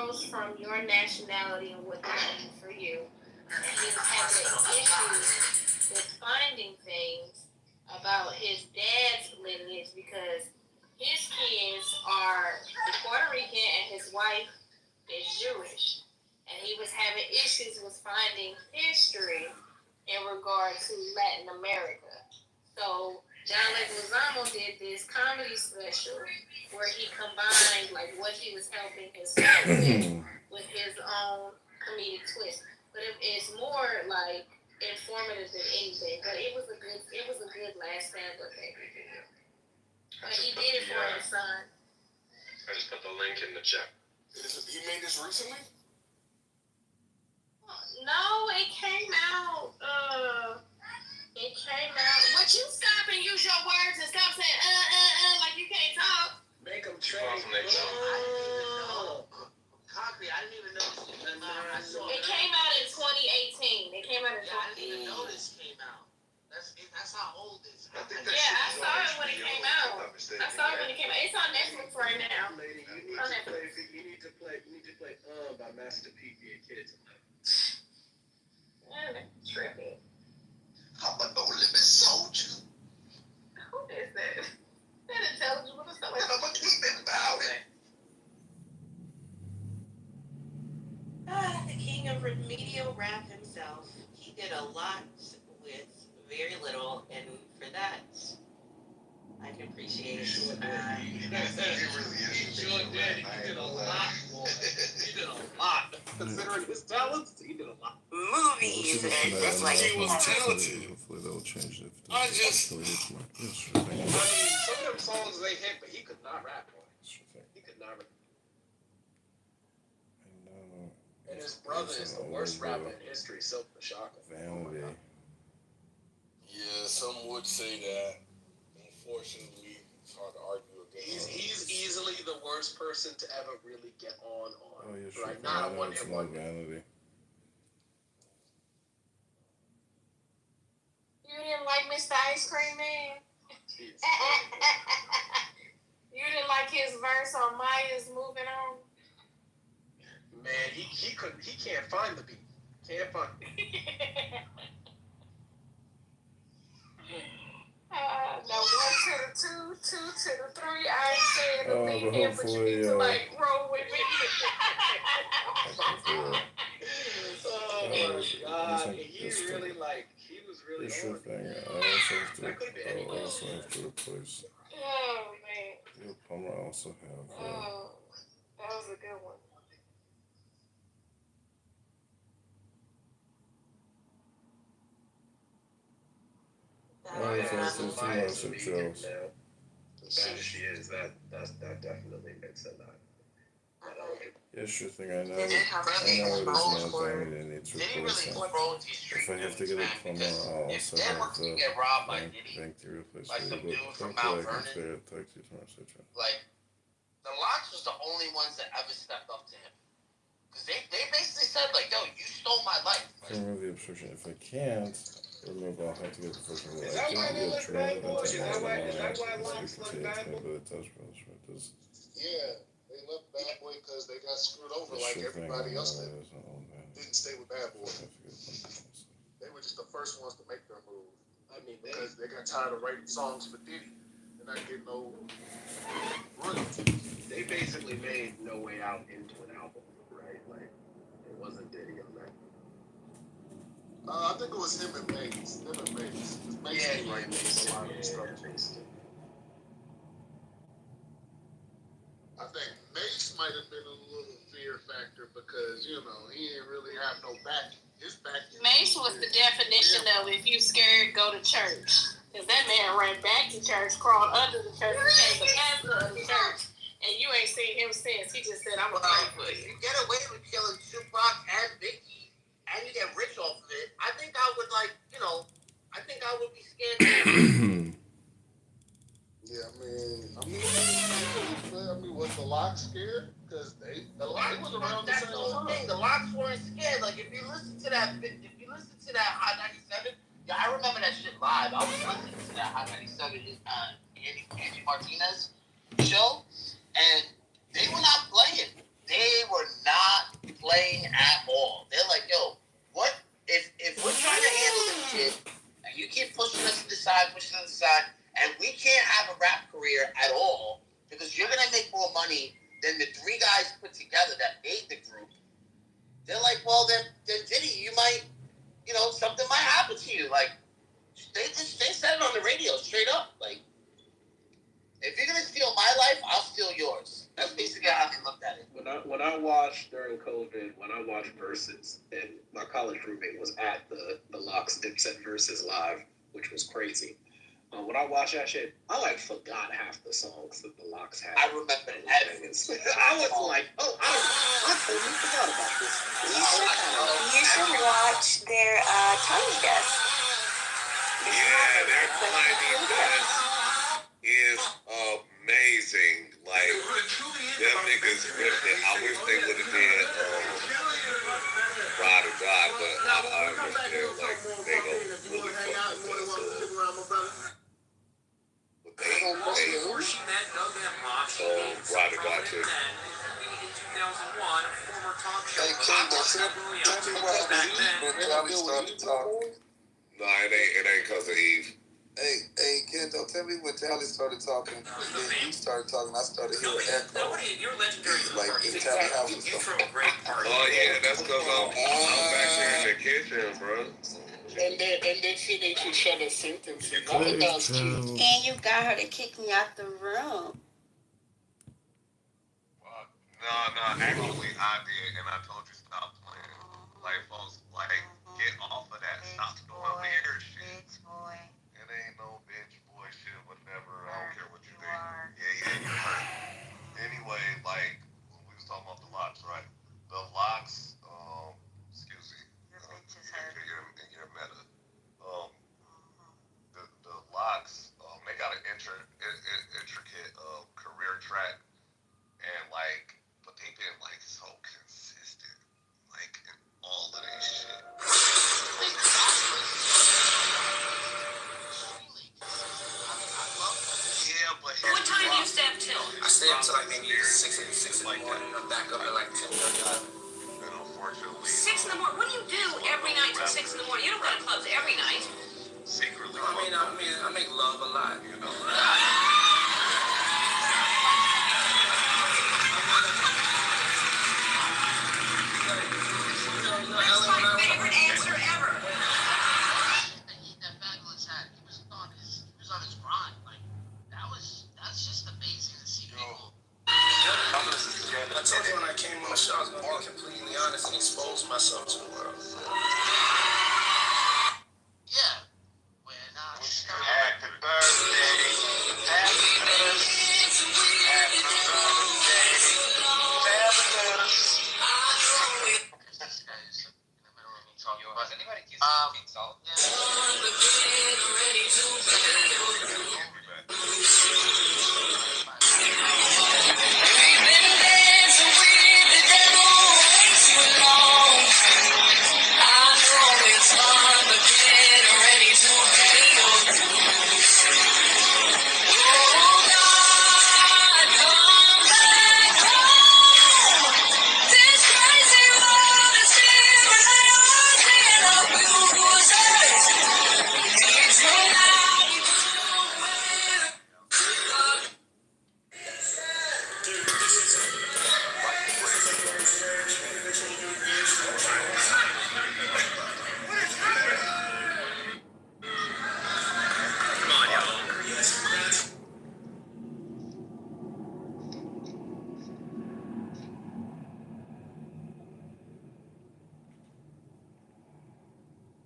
arose from your nationality and what they mean for you. And he was having issues with finding things about his dad's lineage because his kids are Puerto Rican and his wife is Jewish. And he was having issues with finding history in regard to Latin America. So John Leguizamo did this comedy special where he combined like what he was helping his son with his own comedic twist. But it's more like informative than anything. But it was a good last stand up that he did. But he did it for his son. I just put the link in the chat. He made this recently? No, it came out. Would you stop and use your words and stop saying like you can't talk? Make them trade. Copy. I didn't even know this came out. It came out in 2018. It came out in 2018. I didn't even know this came out. That's how old it is. I saw it when it came out. It's on Netflix right now. Lady, you need to play by Master P for your kids. Trippy. I'm a no-limit soldier. Who is that? That intelligent with stuff like I'm a keep it bowing. The king of remedial rap himself. He did a lot with very little, and for that, I can appreciate it. He really is. He did a lot more. He did a lot. Considering his talents, he did a lot. Movies, and just like he was talented. Hopefully they'll change it. I just- I mean, some of them songs they hit, but he could not rap on. He could not rap. And his brother is the worst rapper in history, Silk the Shocker. Vanity. Yeah, some would say that. Unfortunately, it's hard to argue against. He's easily the worst person to ever really get on. Oh, yeah, sure. Right, not a one It's hit not wonder. Vanity. You didn't like Mr. Ice Cream Man? You didn't like his verse on Maya's Moving On? Man, he can't find the beat. Can't find it. No, 1 to the 2, 2 to the 3. I ain't saying the But beat here, but you need to like roll with me. Oh my God, he was really It's your on. thing. I also have to replace. Oh man. Your plumber also have. Oh, that was a good one. There's two more some shows. As bad as she is, that definitely makes it not. Yeah, sure thing. I know. Did it have I know it is roles not for- Vanity that needs Did he really replacing. throw these street If I have to dudes, get a man? plumber, Because I'll if also Dan have wants to the get robbed by bank Diddy, to replace like it. some But dude from thankfully I Mount can Vernon. stay at Taxi message. like, the Locks was the only ones that ever stepped up to him. Because they basically said, like, yo, you stole my life. I can remove the obstruction. If I can't remove, I'll have to get the first one. Is I that why can't they get look trained bad boys? until Is that why I Locks look bad boys? But it does, bro. It does. Yeah, they left Bad Boy because they got screwed over It's like your thing. everybody else I did. know it is. I don't know. Didn't stay with Bad Boy. I have to get the They were just the first ones to make their move I mean, because they got tired of writing songs for Diddy and not getting no royalties. they basically made No Way Out into an album, right? Like, it wasn't Diddy on that. I think it was him and Mace. Yeah, right. A lot of the stuff. I think Mace might have been a little fear factor because, he didn't really have no back. His back. Mace was the definition of if you scared, go to church. Because that man ran back to church, crawled under the church, became the pastor of the church. And you ain't seen him since. He just said, I'm a pray for you. You get away with killing Tupac and Biggie, and you get rich off of it. I think I would I would be scared. Yeah, I mean, was the Lock scared? Because the Lock was around the That's same the whole thing. time. The Locks weren't scared. Like if you listen to that Hot 97, yeah, I remember that shit live. I was listening to that Hot 97 Angie Martinez show, and they were not playing. They were not then the three guys put together that made the group, they're like, well, then Diddy, you might, something might happen to you. Like, they said it on the radio straight up. Like, if you're gonna steal my life, I'll steal yours. That's basically how they looked at it. When I watched during COVID, when I watched Versus, and my college roommate was at the Locks Dipset Versus live, which was crazy. When I watched that shit, I forgot half the songs that the Locks had. I remember everything. I was like, oh, I totally forgot about this. You should watch their Tiny Desk. Yeah, their Tiny Desk is amazing. Like, them niggas ripped it. I wish they would have did Ride or Die, but I understand, like, they don't really fuck with that. But they Ride or Die too. Hey, Kendall, tell me what happened when Charlie started talking. No, it ain't cause of Eve. Hey, Kendall, tell me when Charlie started talking. And then you started talking. I started hearing echo. Like in Charlie house and stuff. Oh yeah, that's cause I'm back here in the kitchen, bro. And then she makes you share the sentences. And you got her to kick me out the room. No, actually I did, and I told you stop playing. Like, folks, get off of that. Stop doing weird shit. It ain't no bitch boy shit, whatever. I don't care what you think. Yeah, you're hurt. Anyway, we was talking about the Locks, right? The Locks, excuse me, in your meta. The Locks, they got an intricate career track, and but they've been so consistent, in all of this shit. Yeah, but what time do you stay up till? I stay up till maybe 6 in the morning. I'm back up at 10:30. And unfortunately, 6 in the morning. What do you do every night till 6 in the morning? You don't go to clubs every night. Secretly, I make love a lot. That's my favorite answer ever. That fabulous hat. He was on his grind. That's just amazing to see people. I told you when I came on the show, I was going to be completely honest and expose myself to the world. Yeah. Happy birthday. Happy birthday. Happy birthday. This guy's in the middle of me talking about. Has anybody kissed Pete Salt?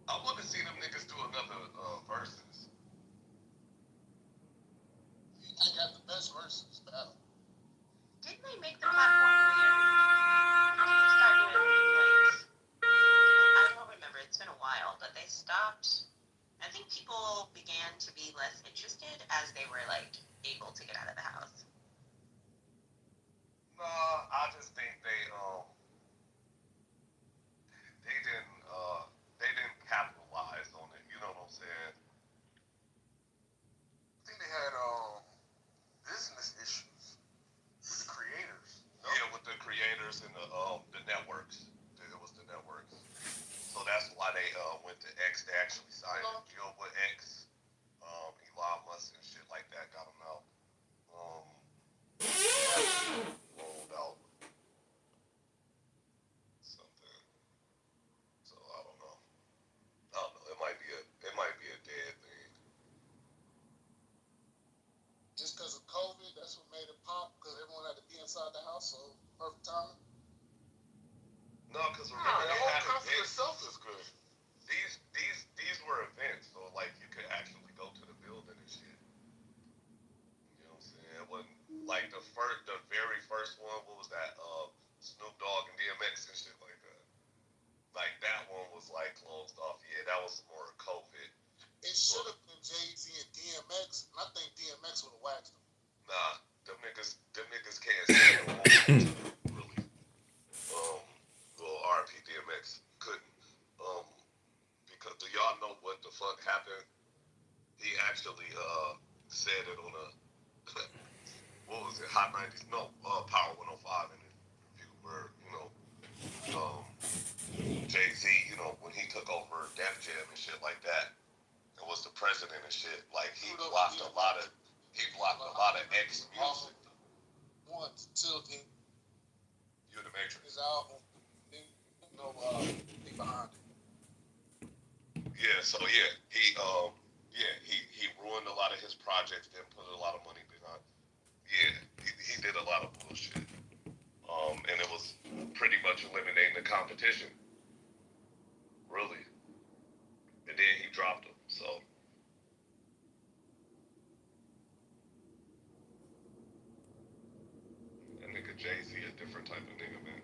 I want to see them niggas do another versus. I got the best verses battle. Didn't they make the platform weird? I'm gonna start doing replays. I don't know perfect timing. No, because remember The they whole had concept events. itself is good. These were events, so like you could actually go to the building and shit. You know what I'm saying? It wasn't like the very first one. What was that? Snoop Dogg and DMX and shit like that. Like that one was like closed off. Yeah, that was more COVID. It should have been Jay-Z and DMX, and I think DMX would have waxed them. Nah, them niggas can't stand the moment, really. Well, RP DMX couldn't. Because do y'all know what the fuck happened? He actually said it on a what was it, Hot 90s? No, Power 105 interview where, Jay-Z, when he took over Def Jam and shit like that, and was the president and shit, like he blocked a lot of ex music. One, two, You in the Matrix. his album, be behind it. Yeah, so he ruined a lot of his projects, didn't put a lot of money behind. Yeah, he did a lot of bullshit. And it was pretty much eliminating the competition. Really. And then he dropped him, so. That nigga Jay-Z a different type of nigga, man.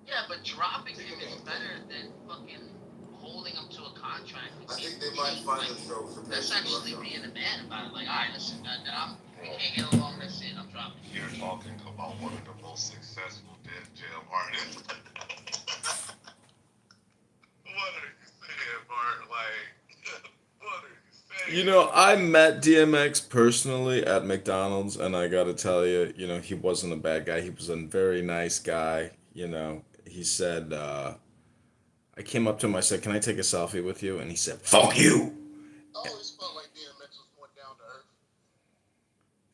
Yeah, but dropping him is better than fucking holding him to a contract. I think they might find themselves. That's actually being a man about it. Like, all right, listen, we can't get along. That's it. I'm dropping. You're talking about one of the most successful Def Jam artists. What are you saying, Bart? Like, what are you saying? You know, I met DMX personally at McDonald's, and I gotta tell you, he wasn't a bad guy. He was a very nice guy. He said, I came up to him, I said, "Can I take a selfie with you?" And he said, "Fuck you!" I always felt like DMX was more down to earth.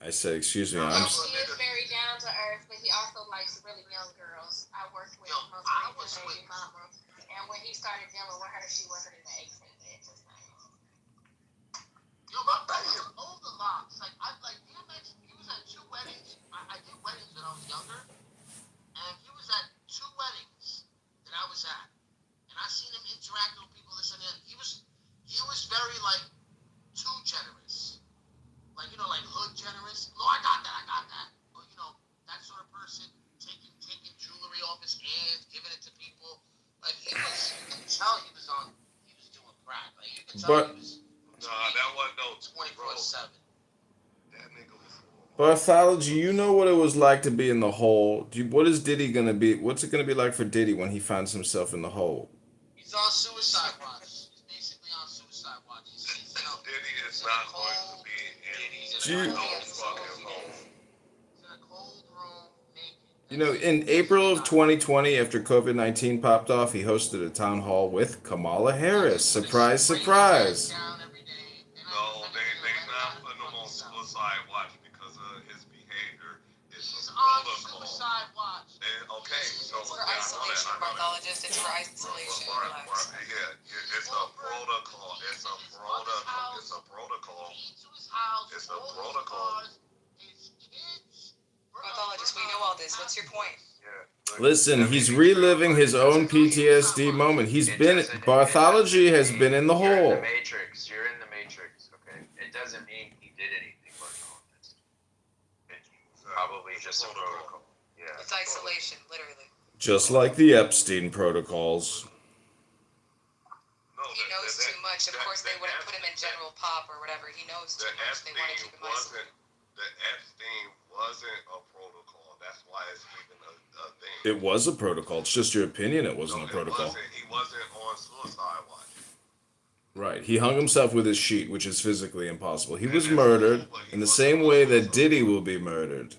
I said, "Excuse me, He I'm." is very down to earth, but he also likes really young girls. I worked with most of his baby mama, and when he started dealing with her, she wasn't in the 18th at this time. Yo, but I old the locks. Like DMX, he was at 2 weddings. I did weddings when I was younger, and he was at 2 weddings that I was at. And I seen him interact with people, this and that. He was very like too generous. Like hood generous. No, I got that. But that sort of person taking jewelry off his hands, giving it to people. Like you could tell he was doing crack. Like you could tell he was that wasn't no 24/7. That nigga was. Barthology, you know what it was like to be in the hole. What is Diddy gonna be? What's it gonna be like for Diddy when he finds himself in the hole? He's on suicide watch. He's basically on suicide watch. Diddy is not going to be Do you- no fucking hole. He's in a cold room, naked. In April of 2020, after COVID-19 popped off, he hosted a town hall with Kamala Harris. Surprise, surprise. No, they not putting him on suicide watch because of his behavior. It's He's a on protocol. suicide watch. Okay, so It's for isolation, pathologist. It's for isolation. Relax. Yeah, it's a protocol. It's a protocol. It's a protocol. To his house. It's a protocol. His kids. Pathologist, we know all this. What's your point? Yeah. Listen, he's reliving his own PTSD moment. Barthology has been in the You're in hole. the Matrix. You're in the Matrix. Okay. It doesn't mean he did anything wrong on this. It's probably just a protocol. Yeah. It's isolation, literally. Just like the Epstein protocols. No, He knows too much. Of course, they wouldn't put him in general pop or whatever. He knows too The much. They want to keep him isolated. Epstein wasn't a protocol. That's why it's even a thing. It was a protocol. It's just your opinion it wasn't a protocol. He wasn't on suicide watch. Right. He hung himself with his sheet, which is physically impossible. He was murdered in the same way that Diddy will be murdered.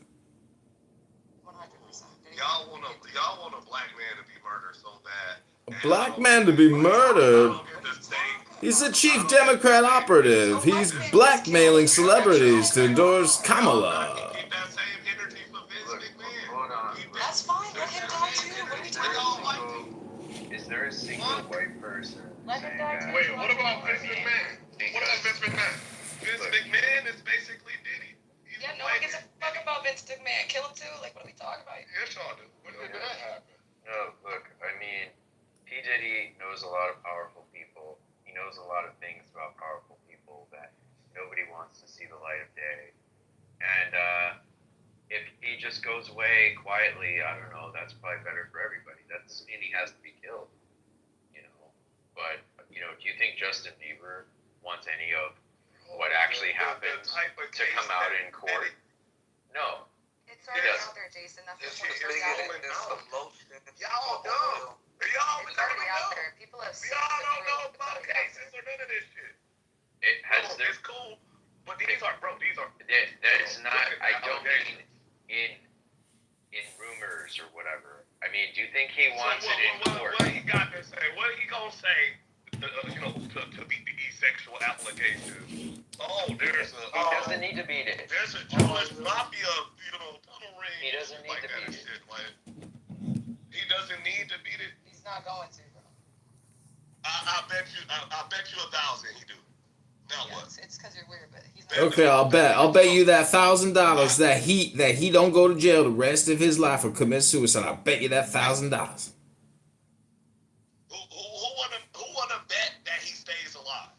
100%. Y'all want a black man to be murdered so bad. A black man to be murdered? I don't get the same. He's a chief Democrat operative. He's blackmailing celebrities to endorse Kamala. Keep that same energy for Vince McMahon. Hold on. That's fine. Let him die too. What are we talking about? Is there a single white person Let him saying die that? too. Wait, what about Vince McMahon? What about Vince McMahon? Vince McMahon is basically Diddy. He's Yeah, a no one white gives a man. fuck talking about Vince McMahon? Kill him too? Like, what are we talking about? Yes, y'all do. When did that happen? No, look, I mean, P. Diddy knows a lot of powerful people. He knows a lot of things about powerful people that nobody wants to see the light of day. And if he just goes away quietly, I don't know, that's probably better for everybody. That doesn't mean he has to be killed, you know. But, you know, do you think Justin Bieber wants any of what actually happened to come out in court? No. It's already out there, Jason. That's It's what already out going there. down. Y'all dumb. Y'all It's already out there. People have seen Y'all the don't know truth. about cases or none of this shit. It has It's cool, but these are. That's not, I don't mean in rumors or whatever. I mean, do you think he wants it in court? What he got to say? What he gonna say? To beat these sexual allegations. Oh, there's a. He doesn't need to beat it. There's a Jewish mafia, tunnel ring. He doesn't need to beat it. Shit, like, he doesn't need to beat it. He's not going to, bro. I bet you 1,000 he do. Now Yeah, what? it's because you're weird, but he's not. Okay, I'll bet you that $1,000 that he don't go to jail the rest of his life or commit suicide. I'll bet you that $1,000. Who wanna bet that he stays alive?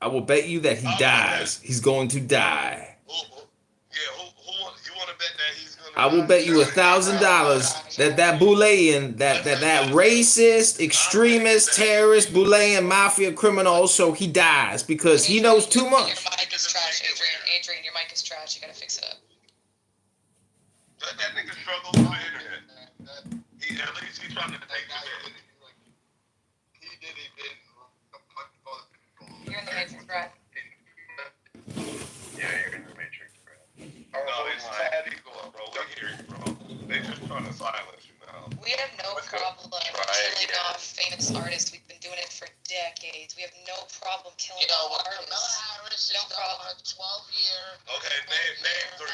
I will bet you that he dies. He's going to die. Who you wanna bet that he's gonna? I will bet you $1,000 that Bouleyan, that racist, extremist, terrorist, Bouleyan, mafia criminal, so he dies because he knows too much. Your mic is trash, Adrian, your mic is trash. You gotta fix it up. Let that nigga struggle with the internet. At least he's trying to take the hit. You're in the Matrix, Brad. Yeah, you're in the Matrix, bro. No, it's sad ego, bro. We hear you, bro. They just trying to silence you now. We have no problem killing off famous artists. We've been doing it for decades. We have no problem killing off Kamala artists. Harris No is problem. on a 12-year. Okay, name three.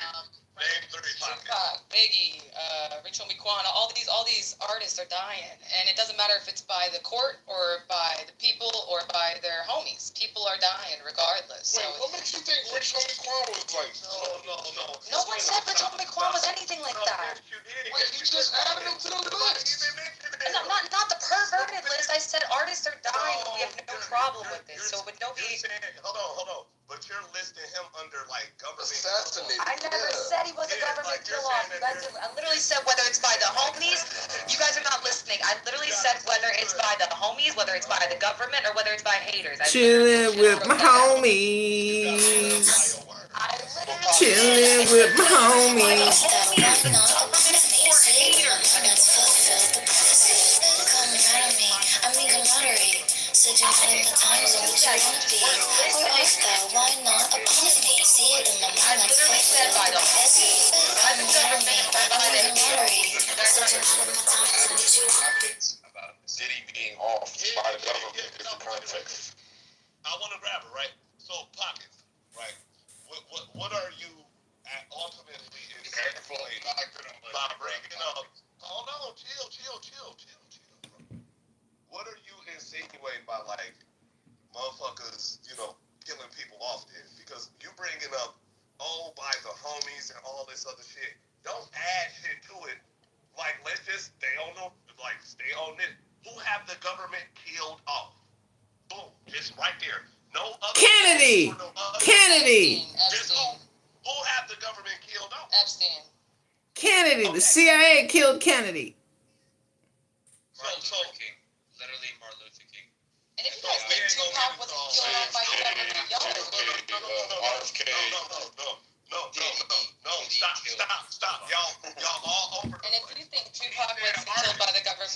Name three pockets. Tupac, Biggie, Rich Homie Quan, all these artists are dying, and it doesn't matter if it's by the court or by the people or by their homies. People are dying regardless. So Wait, what makes you think Rich Homie Quan was like? No. no one said Rich Homie Quan was anything like that. Wait, you just added him to the list. No, not the perverted list. I said artists are dying. We have no problem with this. So with no You're saying, hold on. But you're listing him under like government. Assassinated. I never said he was a government kill-off. You guys, I literally said whether it's by the homies. You guys are not listening. I literally said whether it's by the homies, whether it's by the government, or whether it's by haters. Chilling with my homies. Chilling with my homies. City being off by the government is the context. I want to grab it, right? So pockets, right? What are you ultimately insinuating by bringing up? Oh no, chill. What are you insinuating by like motherfuckers, killing people off this? Because you bringing up by the homies and all this other shit. Don't add shit to it. Like, let's just stay on this. Who have the government killed off? Boom, just right there. No other Kennedy. Just who have the government killed off? Epstein. Kennedy. The CIA killed Kennedy. Literally Martin Luther King. And if you guys think Tupac wasn't killed off by the government, y'all RFK. No, stop. Y'all all over. And if you think Tupac was killed by the government,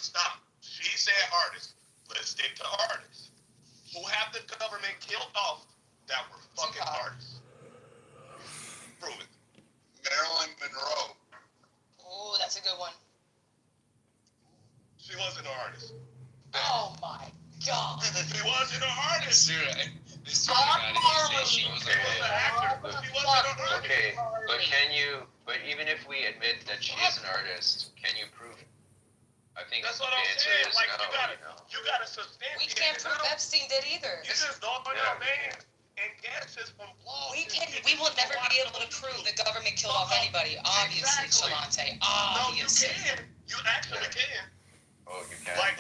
Stop. She said artists. Let's stick to artists. Who have the government killed off that were fucking artists? Prove it. Marilyn Monroe. Oh, that's a good one. She wasn't an artist. Oh my God. She wasn't an artist. Okay, but even if we admit that she is an artist, can you prove it? I think That's what the I'm answer saying. is Like no. you gotta substantiate. We can't prove Epstein did either. You just don't know your man. and guesses from blogs. We will never be able to prove the government killed off anybody. Obviously, Shalante. Obviously. No, you can. You actually can. Oh, you can. Like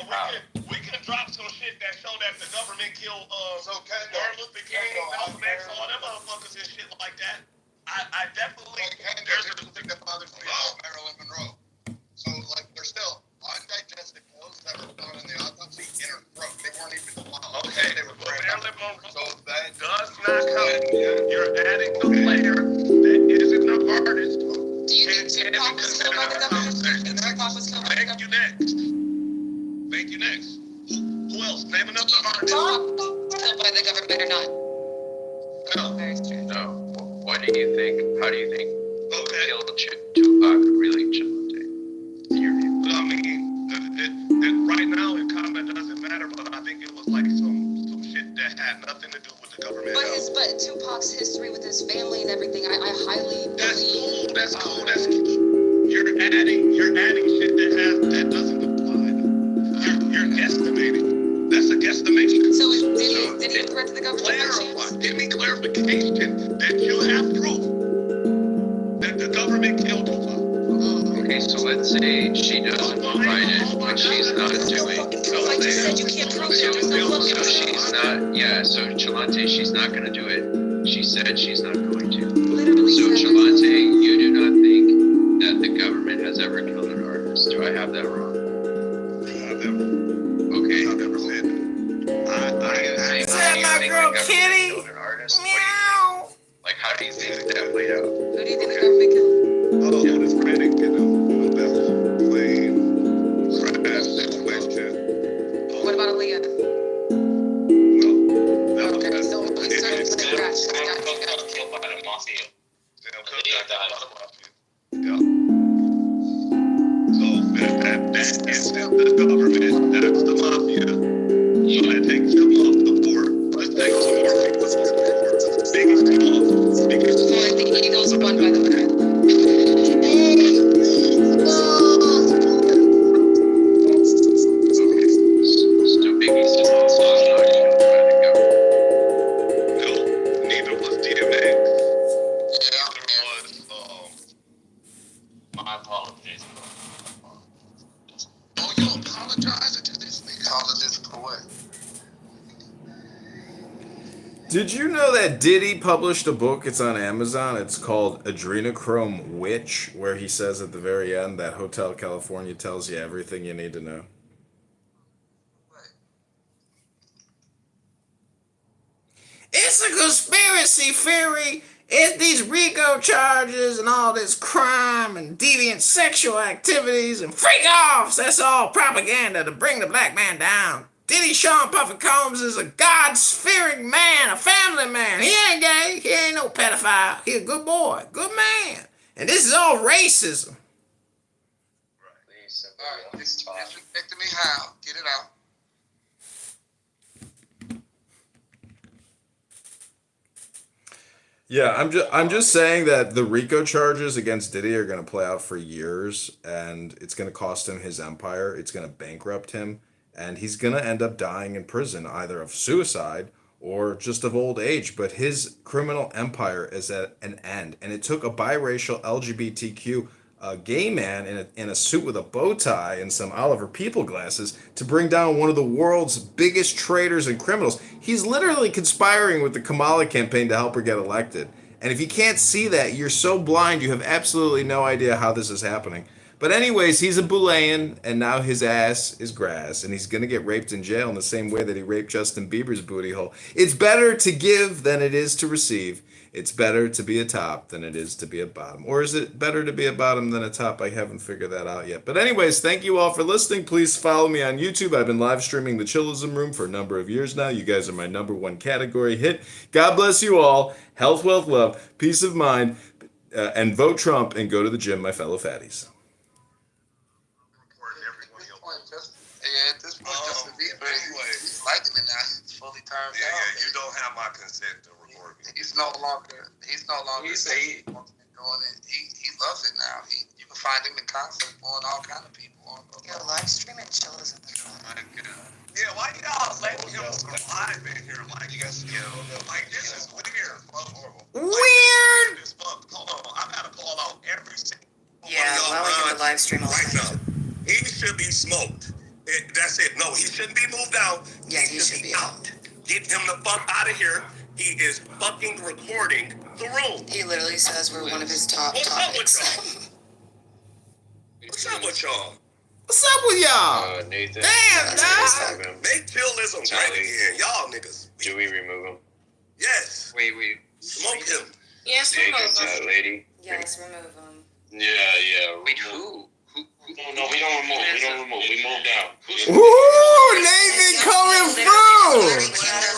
we can drop some shit that show that the government killed Martin Luther King, Malcolm X, all them motherfuckers and shit like that. I definitely There's a thing that bothers me about Marilyn Monroe. So like there's still undigested pills that were found in the autopsy in her throat. They weren't even swallowed. Okay, They were Marilyn Monroe so that does not count. You're adding the player that isn't an artist. Do you think Tupac was killed by the government? Do you think Tupac was killed by the government? Thank you next. Who else? Name another artist. Killed by the government or not? No. Very strange. No. What do you think? How do you think Okay. killed Tupac really, Chilante? In your view? I mean, right now in combat doesn't matter, but I think it was like some shit that had nothing to do with the government. But Tupac's history with his family and everything, I highly believe. That's cool. You're adding shit that doesn't apply. You're guesstimating. That's a guesstimation. So did he threat to the government? Clarify. Give me clarification that you have proof that the government killed Tupac. Okay, so let's say she doesn't provide it, but she's not doing. Like you said, you can't prove it. There's no So she's not. Yeah. So Chilante, she's not going to do it. She said she's not going to. Literally. So Chilante, you do not think that the government has ever killed an artist? Do I have that wrong? Okay. I've never said that. Is that my girl Kitty? Meow. Like, how do you think that played out? Who do you think the government killed? Oh, this credit, that whole plane crash situation. What about Aaliyah? No. Okay, so it's a crash. Killed by the mafia. Yeah. So that is the government. That's the mafia. So that takes them off the board. Let's take some more people off the board. Biggest Like the Eagles won by the way. So Biggie Smalls was not killed by the government. No, neither was DMX. yeah. Neither was My apologies. Oh, you apologize to this nigga. Apologize for what? Did you know that Diddy published a book? It's on Amazon. It's called Adrenochrome Witch, where he says at the very end that Hotel California tells you everything you need to know. It's a conspiracy theory. It's these RICO charges and all this crime and deviant sexual activities and freak-offs. That's all propaganda to bring the black man down. Diddy Sean Puffin Combs is a God-fearing man, a family man. He ain't gay. He ain't no pedophile. He a good boy, good man. And this is all racism. All right, disrespecting me how? Get it out. Yeah, I'm just saying that the RICO charges against Diddy are going to play out for years, and it's going to cost him his empire. It's going to bankrupt him, and he's going to end up dying in prison, either of suicide or just of old age. But his criminal empire is at an end, and it took a biracial LGBTQ gay man in a suit with a bow tie and some Oliver People glasses to bring down one of the world's biggest traitors and criminals. He's literally conspiring with the Kamala campaign to help her get elected. And if you can't see that, you're so blind, you have absolutely no idea how this is happening. But anyways, he's a Boolean, and now his ass is grass, and he's going to get raped in jail in the same way that he raped Justin Bieber's booty hole. It's better to give than it is to receive. It's better to be a top than it is to be a bottom. Or is it better to be a bottom than a top? I haven't figured that out yet. But anyways, thank you all for listening. Please follow me on YouTube. I've been live streaming the Chillism Room for a number of years now. You guys are my #1 category hit. God bless you all. Health, wealth, love, peace of mind, and vote Trump and go to the gym, my fellow fatties. At this point, Justin Bieber, he's liking it now. He's fully turned Yeah, out. you don't have my consent to record me. He's no longer. He loves it now. You find him in concert on all kind of people. Yo, live stream at Chill is in the Oh my god. Yeah, why y'all let him survive in here? Like, you guys, like, this is weird. Weird. Hold on, I gotta call out every single Yeah, allowing him to live stream all right the time. now. He should be smoked. That's it. No, he shouldn't be moved out. Yeah, he should be out. Get him the fuck out of here. He is fucking recording the room. He literally says we're one of his top What's up with topics. y'all? What's up with y'all? What's up with y'all? Nathan. Damn, dog. Make chillism great again. Y'all niggas. Do we remove him? Yes. Wait. Smoke him. Yes, Nathan's remove lady. Yes, remove him. Yeah. Wait, who? No, we don't remove. We move down. Ooh, Nathan coming through.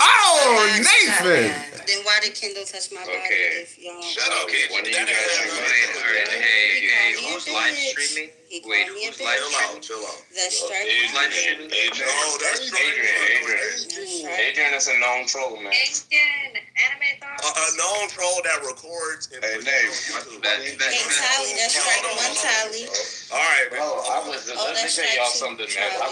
Oh, Nathan. Then why did Kendall touch my body Okay. if y'all... Shut up, kid. When do you guys Alright, hey, who's live streaming? He Wait, called me a who's live bitch. Chill out. That's straight. Who's live streaming? No, that's Adrian. Adrian is a known troll, man. anime thoughts? A known troll that records and Hey, puts Nate. it on YouTube. That- Hey, Tally, that's strike one, Tally. All right, Bro, I was. Oh, Let me that's tell y'all right, something, too. man. I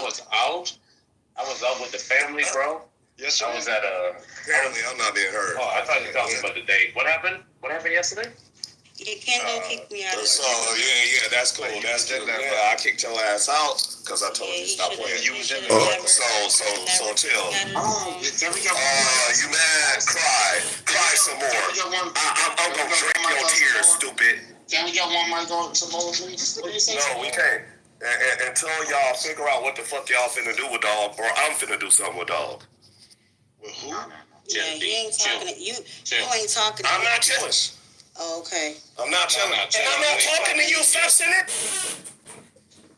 was out with the family, bro. Yes, I was at a. Apparently, I'm not being heard. Oh, I thought you were talking about the date. What happened? What happened yesterday? Yeah, Kendall kicked me out of So yeah, that's cool. That's good. I kicked your ass out because I told you to stop playing. So chill. You mad? Cry some more. I'm gonna drink your tears, stupid. Can we get one mic on some more, please? What do you say? No, we can't. Until y'all figure out what the fuck y'all finna do with dog, or I'm finna do something with dog. With who? Yeah, he ain't talking to you. You ain't talking to I'm me. not chilling. Oh, okay. I'm not chilling. And I'm not talking to you, Substance.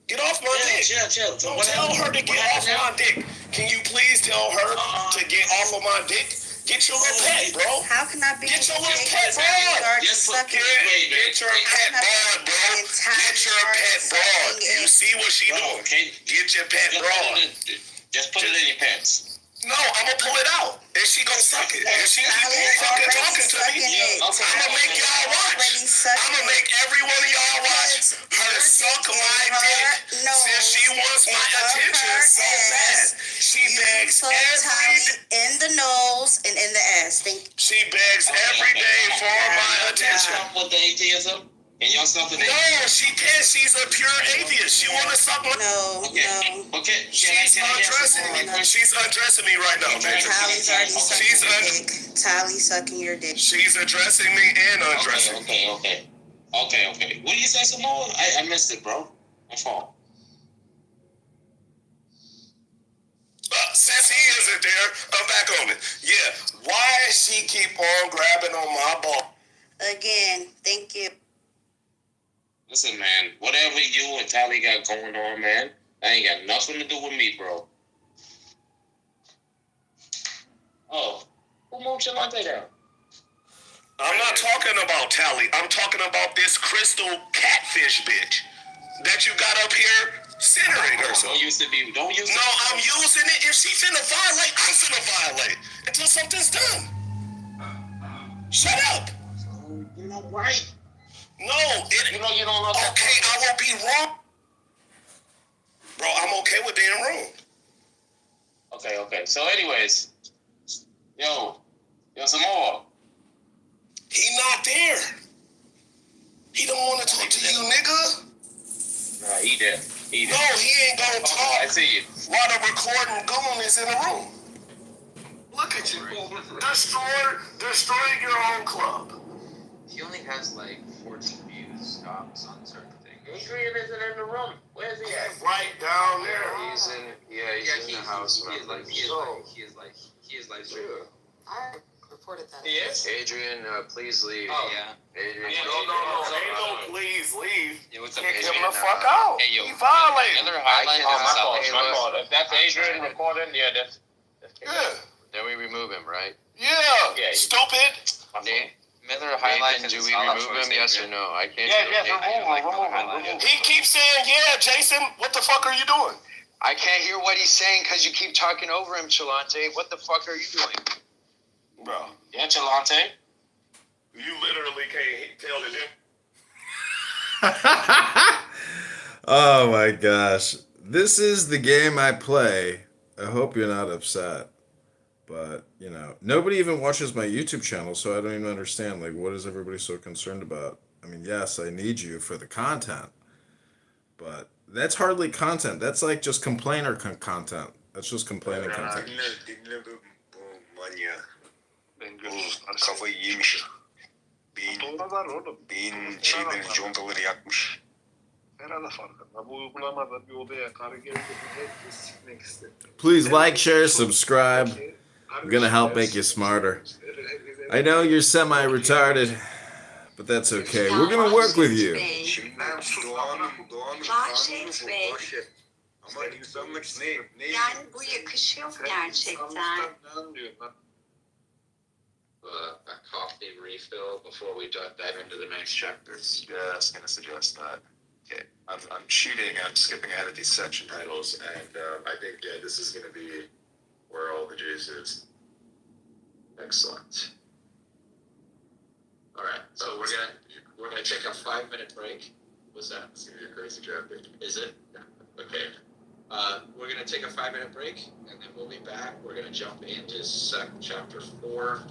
Get off my dick. Chill. Don't tell her to get off my dick. Can you please tell her to get off of my dick? Get your little pet, bro. How can I be Get your little dick pet if you already broad. sucking Get your pet broad, bro. Get your pet broad. You see what she doing? Get your pet broad. Just put it in your pants. No, I'm gonna pull it out, and she gonna suck it. And she keep fucking talking to me. I'm gonna make y'all watch. I'm gonna make every one of y'all watch her suck my dick since she wants my attention so bad. She begs every. in the nose and in the ass. She begs every day for my attention. With the atheism? And y'all something? No, she can't. She's a pure atheist. She wanna suck my. No. Okay. She's undressing me. She's undressing me right now, man. Tally's already sucking your dick. Tally sucking your dick. She's addressing me and undressing. Okay. What do you say, Samoa? I missed it, bro. My fault. Since he isn't there, I'm back on it. Yeah. Why does she keep on grabbing on my ball? Again, thank you. Listen, man, whatever you and Tally got going on, man, that ain't got nothing to do with me, bro. Oh, who moved your latte down? I'm not talking about Tally. I'm talking about this crystal catfish bitch that you got up here centering herself. Don't use it. No, I'm using it. If she finna violate, I'm finna violate until something's done. Shut up. You know, right? No, you know you don't know that. Okay, I will be wrong. Bro, I'm okay with being wrong. Okay. So anyways, yo, some more. He not there. He don't want to talk to you, nigga. Nah, he there. No, he ain't gonna talk. I see you. While the recording goon is in the room. Look at you. Destroying your own club. He only has like 14 views tops on certain things. Adrian isn't in the room. Where's he at? Right down there. He's in the house. He is like streaming. I reported that. He is? Adrian, please leave. Oh. Yeah. Adrian. No. Ain't no please leave. Yeah, what's up, Kick Adrian? him the fuck out. Hey, yo. He violated. Another highlight Oh, my fault. is My fault. If that's Adrian recording, yeah, that's Yeah. Then we remove him, right? Yeah. Stupid. Nate, Miller highlight. Do we remove him? Yes or no? I can't. Remove him. He keeps saying, yeah, Jason, what the fuck are you doing? I can't hear what he's saying because you keep talking over him, Chalante. What the fuck are you doing? Bro. Yeah, Chalante. You literally can't tell the difference. Oh my gosh. This is the game I play. I hope you're not upset. But, nobody even watches my YouTube channel, so I don't even understand. Like, what is everybody so concerned about? I mean, yes, I need you for the content, but that's hardly content. That's like just complainer content. That's just complaining content. Dinle bu manyağı. Bu kafayı yemiş. Beyin şeyleri, contaları yakmış. Herhalde farkında. Bu uygulamada bir odaya karı geldi. Herkes sikmek istedi. Please like, share, subscribe. I'm gonna help make you smarter. I know you're semi-retarded, but that's okay. We're gonna work with you. Vahşet Bey. Ama insanlık ne? Yani bu yakışıyor mu gerçekten? A coffee refill before we dive into the next chapters. Yeah, I was gonna suggest that. Okay, I'm skipping ahead of these section titles, and I think this is gonna be where all the juice is. Excellent. All right, so we're gonna take a 5-minute break. What's that? It's gonna be a crazy chapter. Is it? Okay. We're gonna take a 5-minute break, and then we'll be back. We're gonna jump into chapter 4,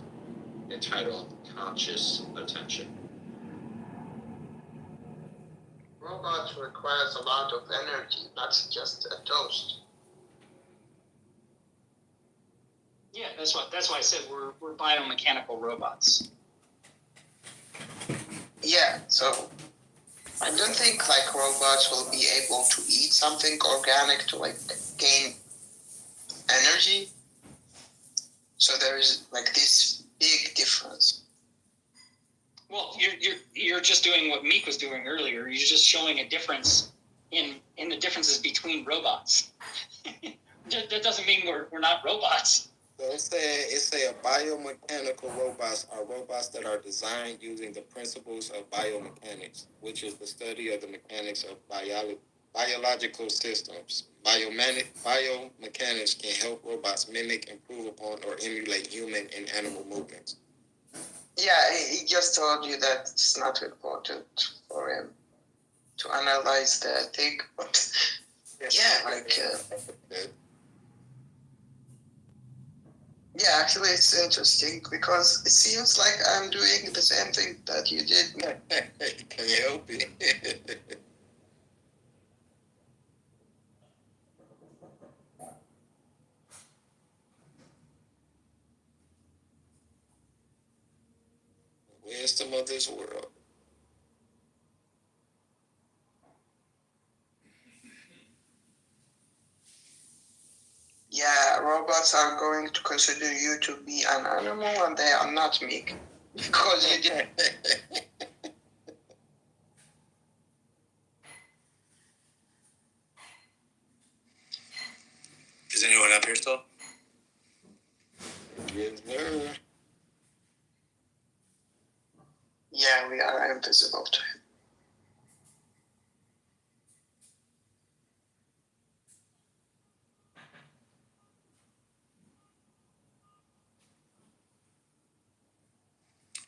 entitled "Conscious Attention." Robots requires a lot of energy, not just a toast. Yeah, that's why I said we're biomechanical robots. Yeah, so I don't think like robots will be able to eat something organic to like gain energy. So there is like this big difference. Well, you're just doing what Meek was doing earlier. You're just showing a difference in the differences between robots. That doesn't mean we're not robots. So it's a biomechanical robots are robots that are designed using the principles of biomechanics, which is the study of the mechanics of biological systems. Biomechanics can help robots mimic, improve upon, or emulate human and animal movements. Yeah, he just told you that it's not important for him to analyze the thing, but yeah, like. Yeah, actually, it's interesting because it seems like I'm doing the same thing that you did. Can you help it? Wisdom of this world. Yeah, robots are going to consider you to be an animal and they are not meek. Because you did. Is anyone up here still? Yes, sir. Yeah, we are invisible to him.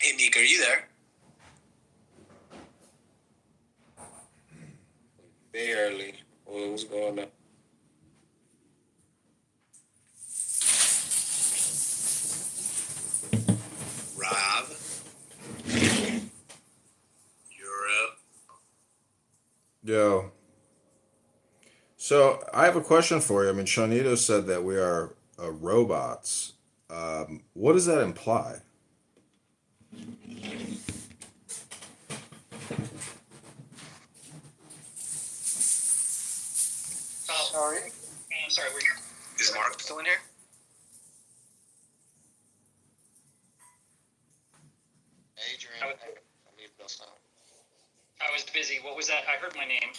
Hey, Meek, are you there? Barely. What's going on? Rob? You're up. Yo. So I have a question for you. I mean, Shawnito said that we are robots. What does that imply? Sorry? I'm sorry, Is Mark still in here? Adrian. I was busy. What was that? I heard my name.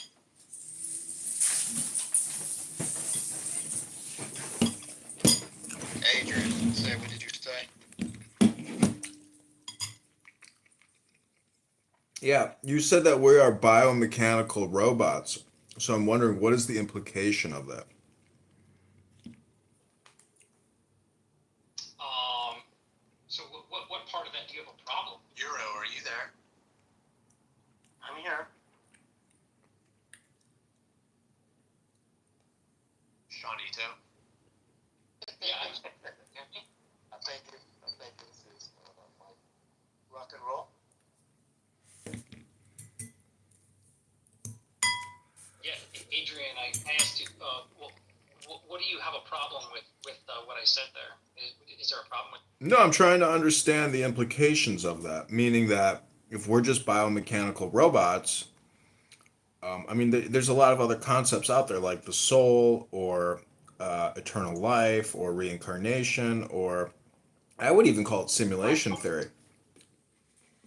Adrian, say, what did you say? Yeah, you said that we are biomechanical robots. So I'm wondering, what is the implication of that? So what part of that do you have a problem? Euro, are you there? I'm here. Shawnito. Yeah. I think this is like rock and roll. Yeah, Adrian, I asked you, what do you have a problem with what I said there? Is there a problem with? No, I'm trying to understand the implications of that, meaning that if we're just biomechanical robots, I mean, there's a lot of other concepts out there like the soul or eternal life or reincarnation, or I would even call it simulation theory.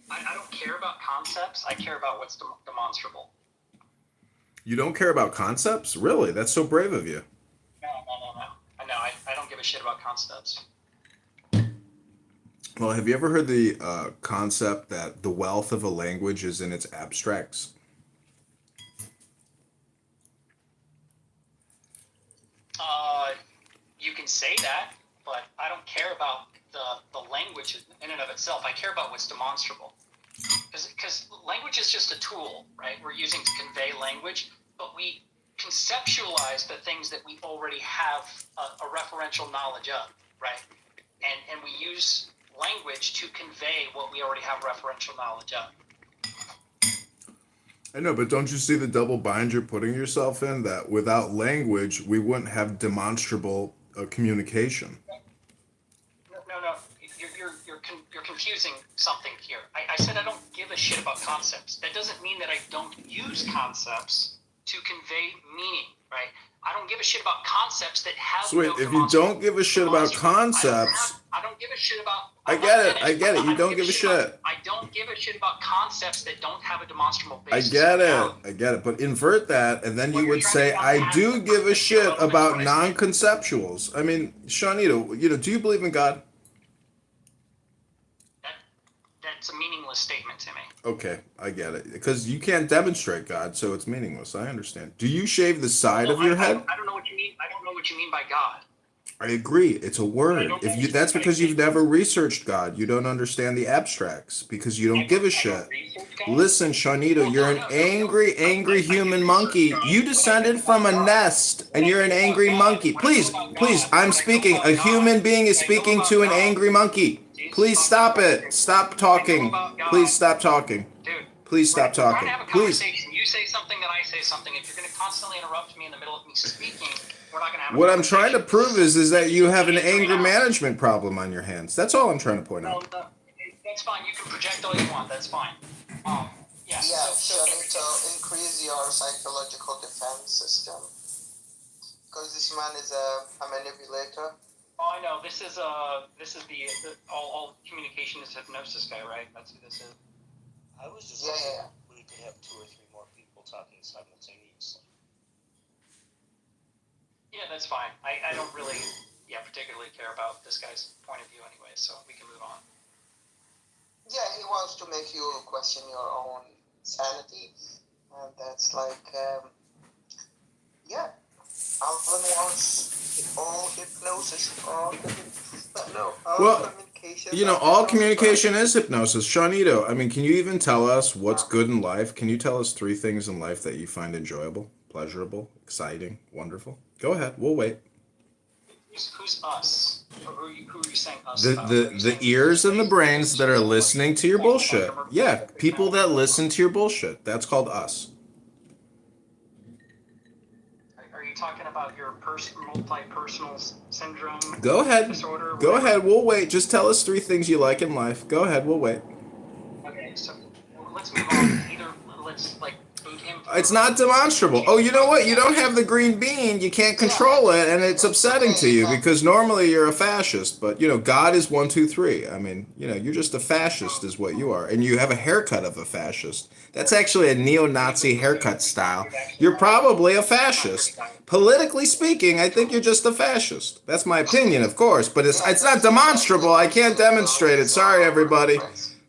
I don't care about concepts. I care about what's demonstrable. You don't care about concepts? Really? That's so brave of you. No. I don't give a shit about concepts. Well, have you ever heard the concept that the wealth of a language is in its abstracts? You can say that, but I don't care about the language in and of itself. I care about what's demonstrable. Because language is just a tool, right? We're using to convey language, but we conceptualize the things that we already have a referential knowledge of, right? And we use language to convey what we already have referential knowledge of. I know, but don't you see the double bind you're putting yourself in? That without language, we wouldn't have demonstrable communication. No. You're confusing something here. I said I don't give a shit about concepts. That doesn't mean that I don't use concepts to convey meaning, right? I don't give a shit about concepts that have. So wait, if you don't give a shit about concepts, I don't give a shit about. I get it. You don't give a shit. I don't give a shit about concepts that don't have a demonstrable I basis. get it. But invert that, and then you would say, I do give a shit about non-conceptuals. I mean, Shawnito, do you believe in God? That's a meaningless statement to me. Okay, I get it. Because you can't demonstrate God, so it's meaningless. I understand. Do you shave the side of your head? I don't know what you mean. I don't know what you mean by God. I agree. It's a word. That's because you've never researched God. You don't understand the abstracts because you don't give a shit. Listen, Shawnito, you're an angry human monkey. You descended from a nest, and you're an angry monkey. Please, I'm speaking. A human being is speaking to an angry monkey. Please stop it. Stop talking. Please stop talking. Please stop talking. Please. You say something that I say something. If you're going to constantly interrupt me in the middle of me speaking, we're not going to have. What I'm trying to prove is that you have an anger management problem on your hands. That's all I'm trying to point out. No, that's fine. You can project all you want. That's fine. Yeah. So you need to increase your psychological defense system. Because this man is a manipulator. Oh, I know. This is the all communication is hypnosis guy, right? That's who this is. I was just we could have 2 or 3 more people talking simultaneously. Yeah, that's fine. I don't really, particularly care about this guy's point of view anyway, so we can move on. Yeah, he wants to make you question your own sanity, and that's like, Alvin wants all hypnosis, all communication. All communication is hypnosis. Shawnito, I mean, can you even tell us what's good in life? Can you tell us 3 things in life that you find enjoyable, pleasurable, exciting, wonderful? Go ahead. We'll wait. Who's us? Or who are you saying us? The ears and the brains that are listening to your bullshit. Yeah, people that listen to your bullshit. That's called us. Are you talking about your multi-personal syndrome? Go ahead. Disorder? Go ahead. We'll wait. Just tell us 3 things you like in life. Go ahead. We'll wait. Okay, so let's move on. Either let's boot him. It's not demonstrable. Oh, you know what? You don't have the green bean. You can't control it, and it's upsetting to you because normally you're a fascist. But God is 1, 2, 3. I mean, you're just a fascist, is what you are, and you have a haircut of a fascist. That's actually a neo-Nazi haircut style. You're probably a fascist. Politically speaking, I think you're just a fascist. That's my opinion, of course, but it's not demonstrable. I can't demonstrate it. Sorry, everybody.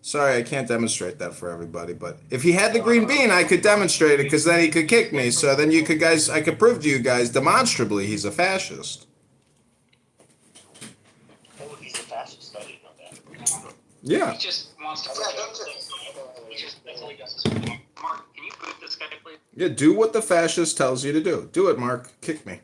Sorry, I can't demonstrate that for everybody, but if he had the green bean, I could demonstrate it because then he could kick me. So then I could prove to you guys demonstrably he's a fascist. Oh, he's a fascist. I didn't know that. Yeah. He just wants to. That's all he does. Mark, can you boot this guy, please? Yeah, do what the fascist tells you to do. Do it, Mark. Kick me.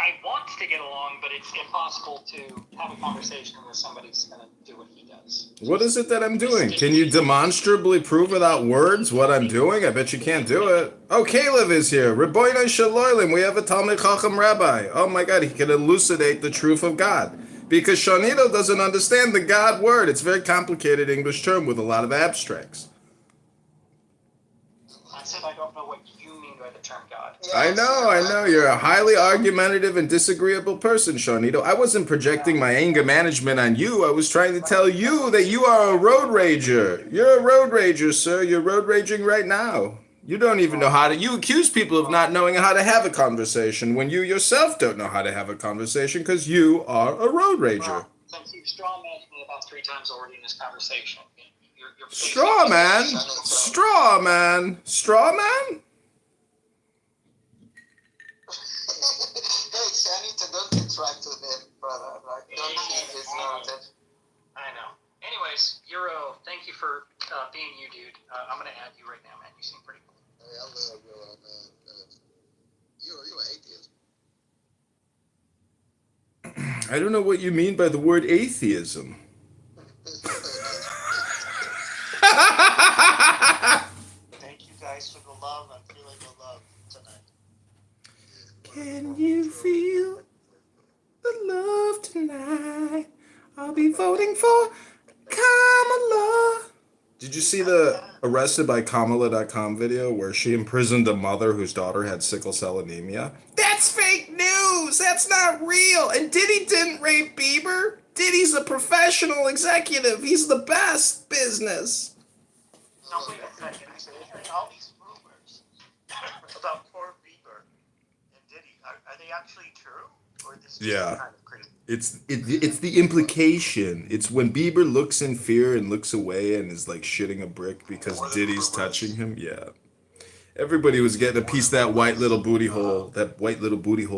I want to get along, but it's impossible to have a conversation with somebody who's going to do what he does. What is it that I'm doing? Can you demonstrably prove without words what I'm doing? I bet you can't do it. Oh, Caleb is here. Rebbeinu Shalolim. We have a Talmid Chacham rabbi. Oh my God, he can elucidate the truth of God. Because Shonito doesn't understand the God word. It's a very complicated English term with a lot of abstracts. I said I don't know what you mean by the term God. I know. You're a highly argumentative and disagreeable person, Shonito. I wasn't projecting my anger management on you. I was trying to tell you that you are a road rager. You're a road rager, sir. You're road raging right now. You don't even know how to... You accuse people of not knowing how to have a conversation when you yourself don't know how to have a conversation because you are a road rager. Well, since you've straw-manned me about 3 times already in this conversation. You're Straw man? Straw man? Straw man? Hey, Shanita, don't interact with him, brother. Like, don't change his narrative. I know. Anyways, Euro, thank you for being you, dude. I'm going to add you right now, man. You seem pretty cool. Hey, I love Euro, man. Euro, you an atheist. I don't know what you mean by the word atheism. Thank you guys for the love. I'm feeling the love tonight. Can you feel the love tonight? I'll be voting for Kamala. Did you see the Arrested by Kamala.com video where she imprisoned a mother whose daughter had sickle cell anemia? That's fake news! That's not real! And Diddy didn't rape Bieber. Diddy's a professional executive. He's the best business. No, wait a second. All these rumors about poor Bieber and Diddy, are they actually true? Or is this just kind of crazy? It's the implication. It's when Bieber looks in fear and looks away and is like shitting a brick because Diddy's touching him. Yeah. Everybody was getting a piece of that white little booty hole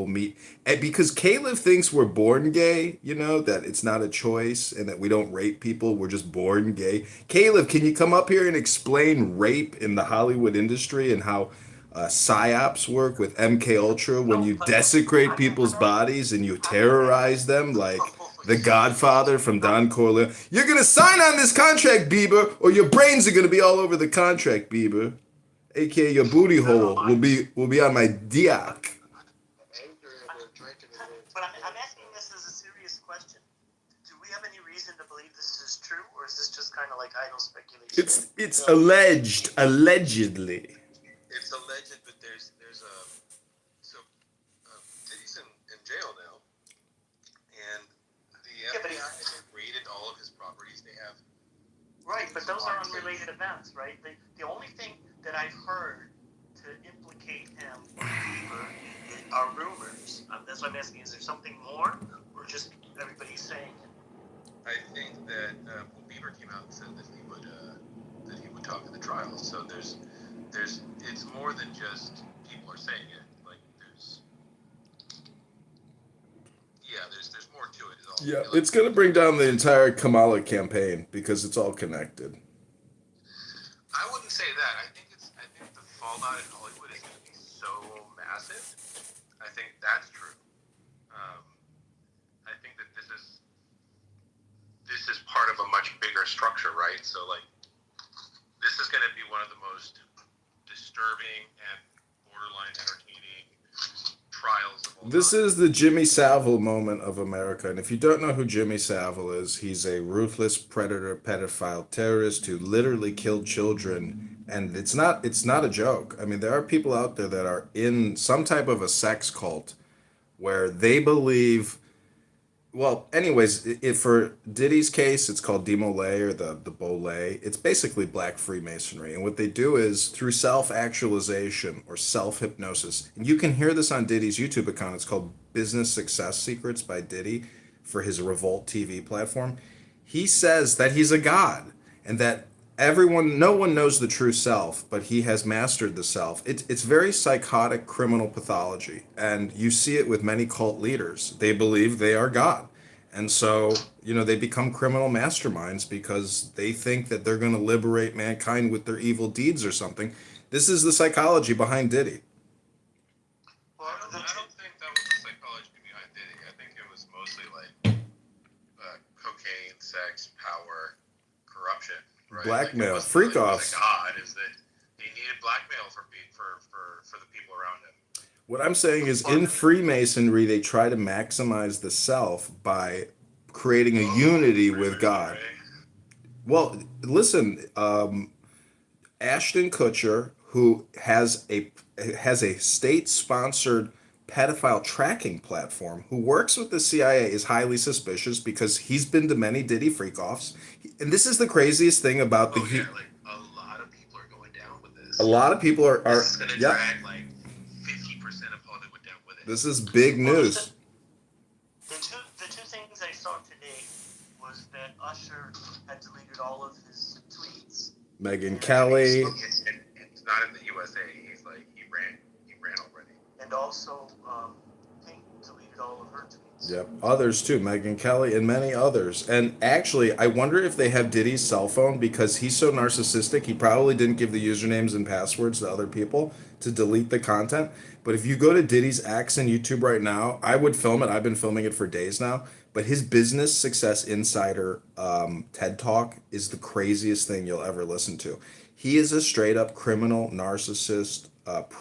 meat. And because Caleb thinks we're born gay, you know, that it's not a choice and that we don't rape people, we're just born gay. Caleb, can you come up here and explain rape in the Hollywood industry and how psyops work with MK Ultra when you desecrate people's bodies and you terrorize them like the Godfather from Don Corleone? You're gonna sign on this contract, Bieber, or your brains are gonna be all over the contract, Bieber. AKA your booty hole will be on my dick. But I'm asking this as a serious question. Do we have any reason to believe this is true, or is this just kind of like idle speculation? It's allegedly. It's alleged, but there's Diddy's in jail now, and the FBI has raided all of his properties. They have. Right, but those are unrelated events, right? The only thing that I've heard to implicate him are rumors. That's what I'm asking. Is there something more, or just everybody's saying it? I think that Bieber came out and said that he would talk at the trial. So there's it's more than just people are saying it. Like there's more to it. Yeah, it's gonna bring down the entire Kamala campaign because it's all connected. I wouldn't say that. I think the fallout in Hollywood is going to be so massive. I think that's true. I think that this is part of a much bigger structure, right? So like, this is going to be one of the most disturbing and borderline entertaining trials of all This time. is the Jimmy Savile moment of America. And if you don't know who Jimmy Savile is, he's a ruthless predator, pedophile, terrorist who literally killed children. And it's not a joke. I mean, there are people out there that are in some type of a sex cult where they believe... Well, anyways, for Diddy's case, it's called Demolay or the Bolay. It's basically black Freemasonry. And what they do is through self-actualization or self-hypnosis. And you can hear this on Diddy's YouTube account. It's called Business Success Secrets by Diddy for his Revolt TV platform. He says that he's a god and that no one knows the true self, but he has mastered the self. It's very psychotic criminal pathology, and you see it with many cult leaders. They believe they are God, and so they become criminal masterminds because they think that they're going to liberate mankind with their evil deeds or something. This is the psychology behind Diddy. I don't think that was the psychology sex, power, corruption, right? Blackmail, like, freak really offs. God is that he needed blackmail for the people around him. What I'm saying is, in Freemasonry, they try to maximize the self by creating a unity with God. Well, listen, Ashton Kutcher, who has a state-sponsored pedophile tracking platform, who works with the CIA, is highly suspicious because he's been to many Diddy freak-offs. And this is the craziest thing about like a lot of people are going down with this. A lot of people are This is gonna drag like 50% of Hollywood down with it. This is big news. The two things I saw today was that Usher had deleted all of his tweets. Megyn Kelly. It's not in the USA. He's like he ran already. And also, Pink deleted all of her tweets. Yep, others too, Megyn Kelly and many others. And actually, I wonder if they have Diddy's cell phone because he's so narcissistic, he probably didn't give the usernames and passwords to other people to delete the content. But if you go to Diddy's X and YouTube right now, I would film it. I've been filming it for days now. But his Business Success Insider TED Talk is the craziest thing you'll ever listen to. He is a straight up criminal, narcissist,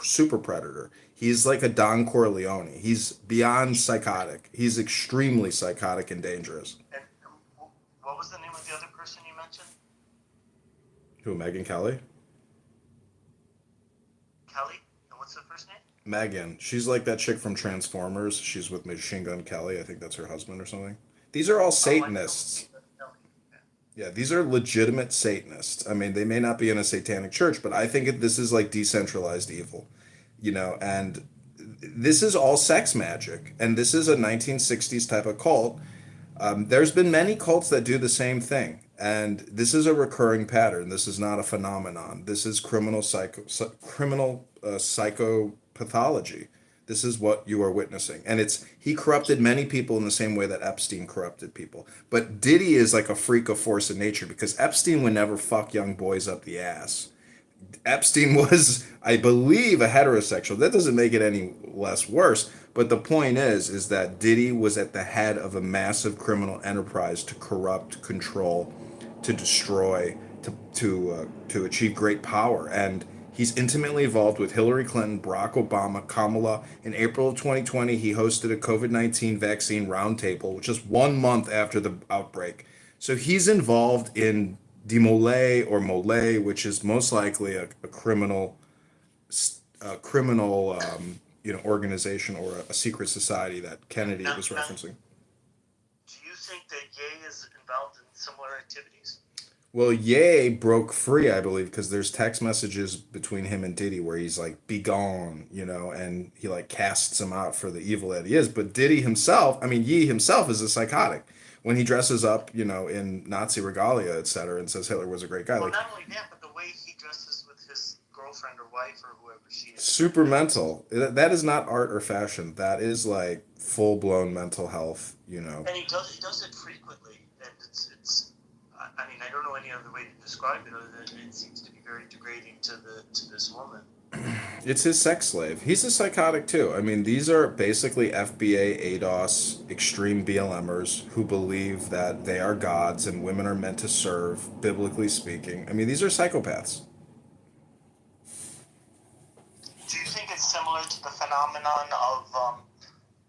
super predator. He's like a Don Corleone. He's beyond psychotic. He's extremely psychotic and dangerous. And what was the name of the other person you mentioned? Who, Megyn Kelly? Kelly? And what's the first name? Megan. She's like that chick from Transformers. She's with Machine Gun Kelly. I think that's her husband or something. These are all Satanists. Yeah, these are legitimate Satanists. I mean, they may not be in a satanic church, but I think this is like decentralized evil, you know, and this is all sex magic. And this is a 1960s type of cult. There's been many cults that do the same thing. And this is a recurring pattern. This is not a phenomenon. This is criminal psychopathology. This is what you are witnessing. And he corrupted many people in the same way that Epstein corrupted people. But Diddy is like a freak of force of nature because Epstein would never fuck young boys up the ass. Epstein was, I believe, a heterosexual. That doesn't make it any less worse. But the point is that Diddy was at the head of a massive criminal enterprise to corrupt, control, to destroy, to achieve great power. And he's intimately involved with Hillary Clinton, Barack Obama, Kamala. In April of 2020, he hosted a COVID-19 vaccine roundtable, just 1 month after the outbreak. So he's involved in Demolay or Molay, which is most likely a criminal organization or a secret society that Kennedy was referencing. Do you think that Ye is involved in similar activities? Well, Ye broke free, I believe, because there's text messages between him and Diddy where he's like, be gone, you know, and he like casts him out for the evil that he is. But Diddy himself, I mean, Ye himself is a psychotic. When he dresses up, you know, in Nazi regalia, etc., and says Hitler was a great guy. Well, like, not only that, but the way he dresses with his girlfriend or wife or whoever she is. super mental. That is not art or fashion. That is like full-blown mental health, you know. And he does it frequently, and it's. I mean, I don't know any other way to describe it other than it seems to be very degrading to this woman. It's his sex slave. He's a psychotic too. I mean, these are basically FBA, ADOS, extreme BLMers who believe that they are gods and women are meant to serve, biblically speaking. I mean, these are psychopaths. Do you think it's similar to the phenomenon of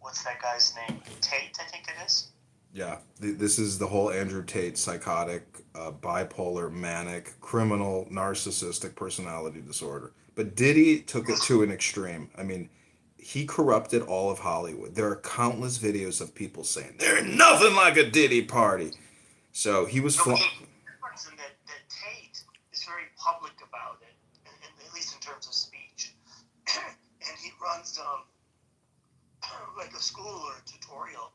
what's that guy's name? Tate, I think it is. Yeah, this is the whole Andrew Tate psychotic, bipolar, manic, criminal, narcissistic personality disorder. But Diddy took it to an extreme. I mean, he corrupted all of Hollywood. There are countless videos of people saying, there's nothing like a Diddy party. So he was... The difference in that Tate is very public about it, at least in terms of speech. And he runs like a school or a tutorial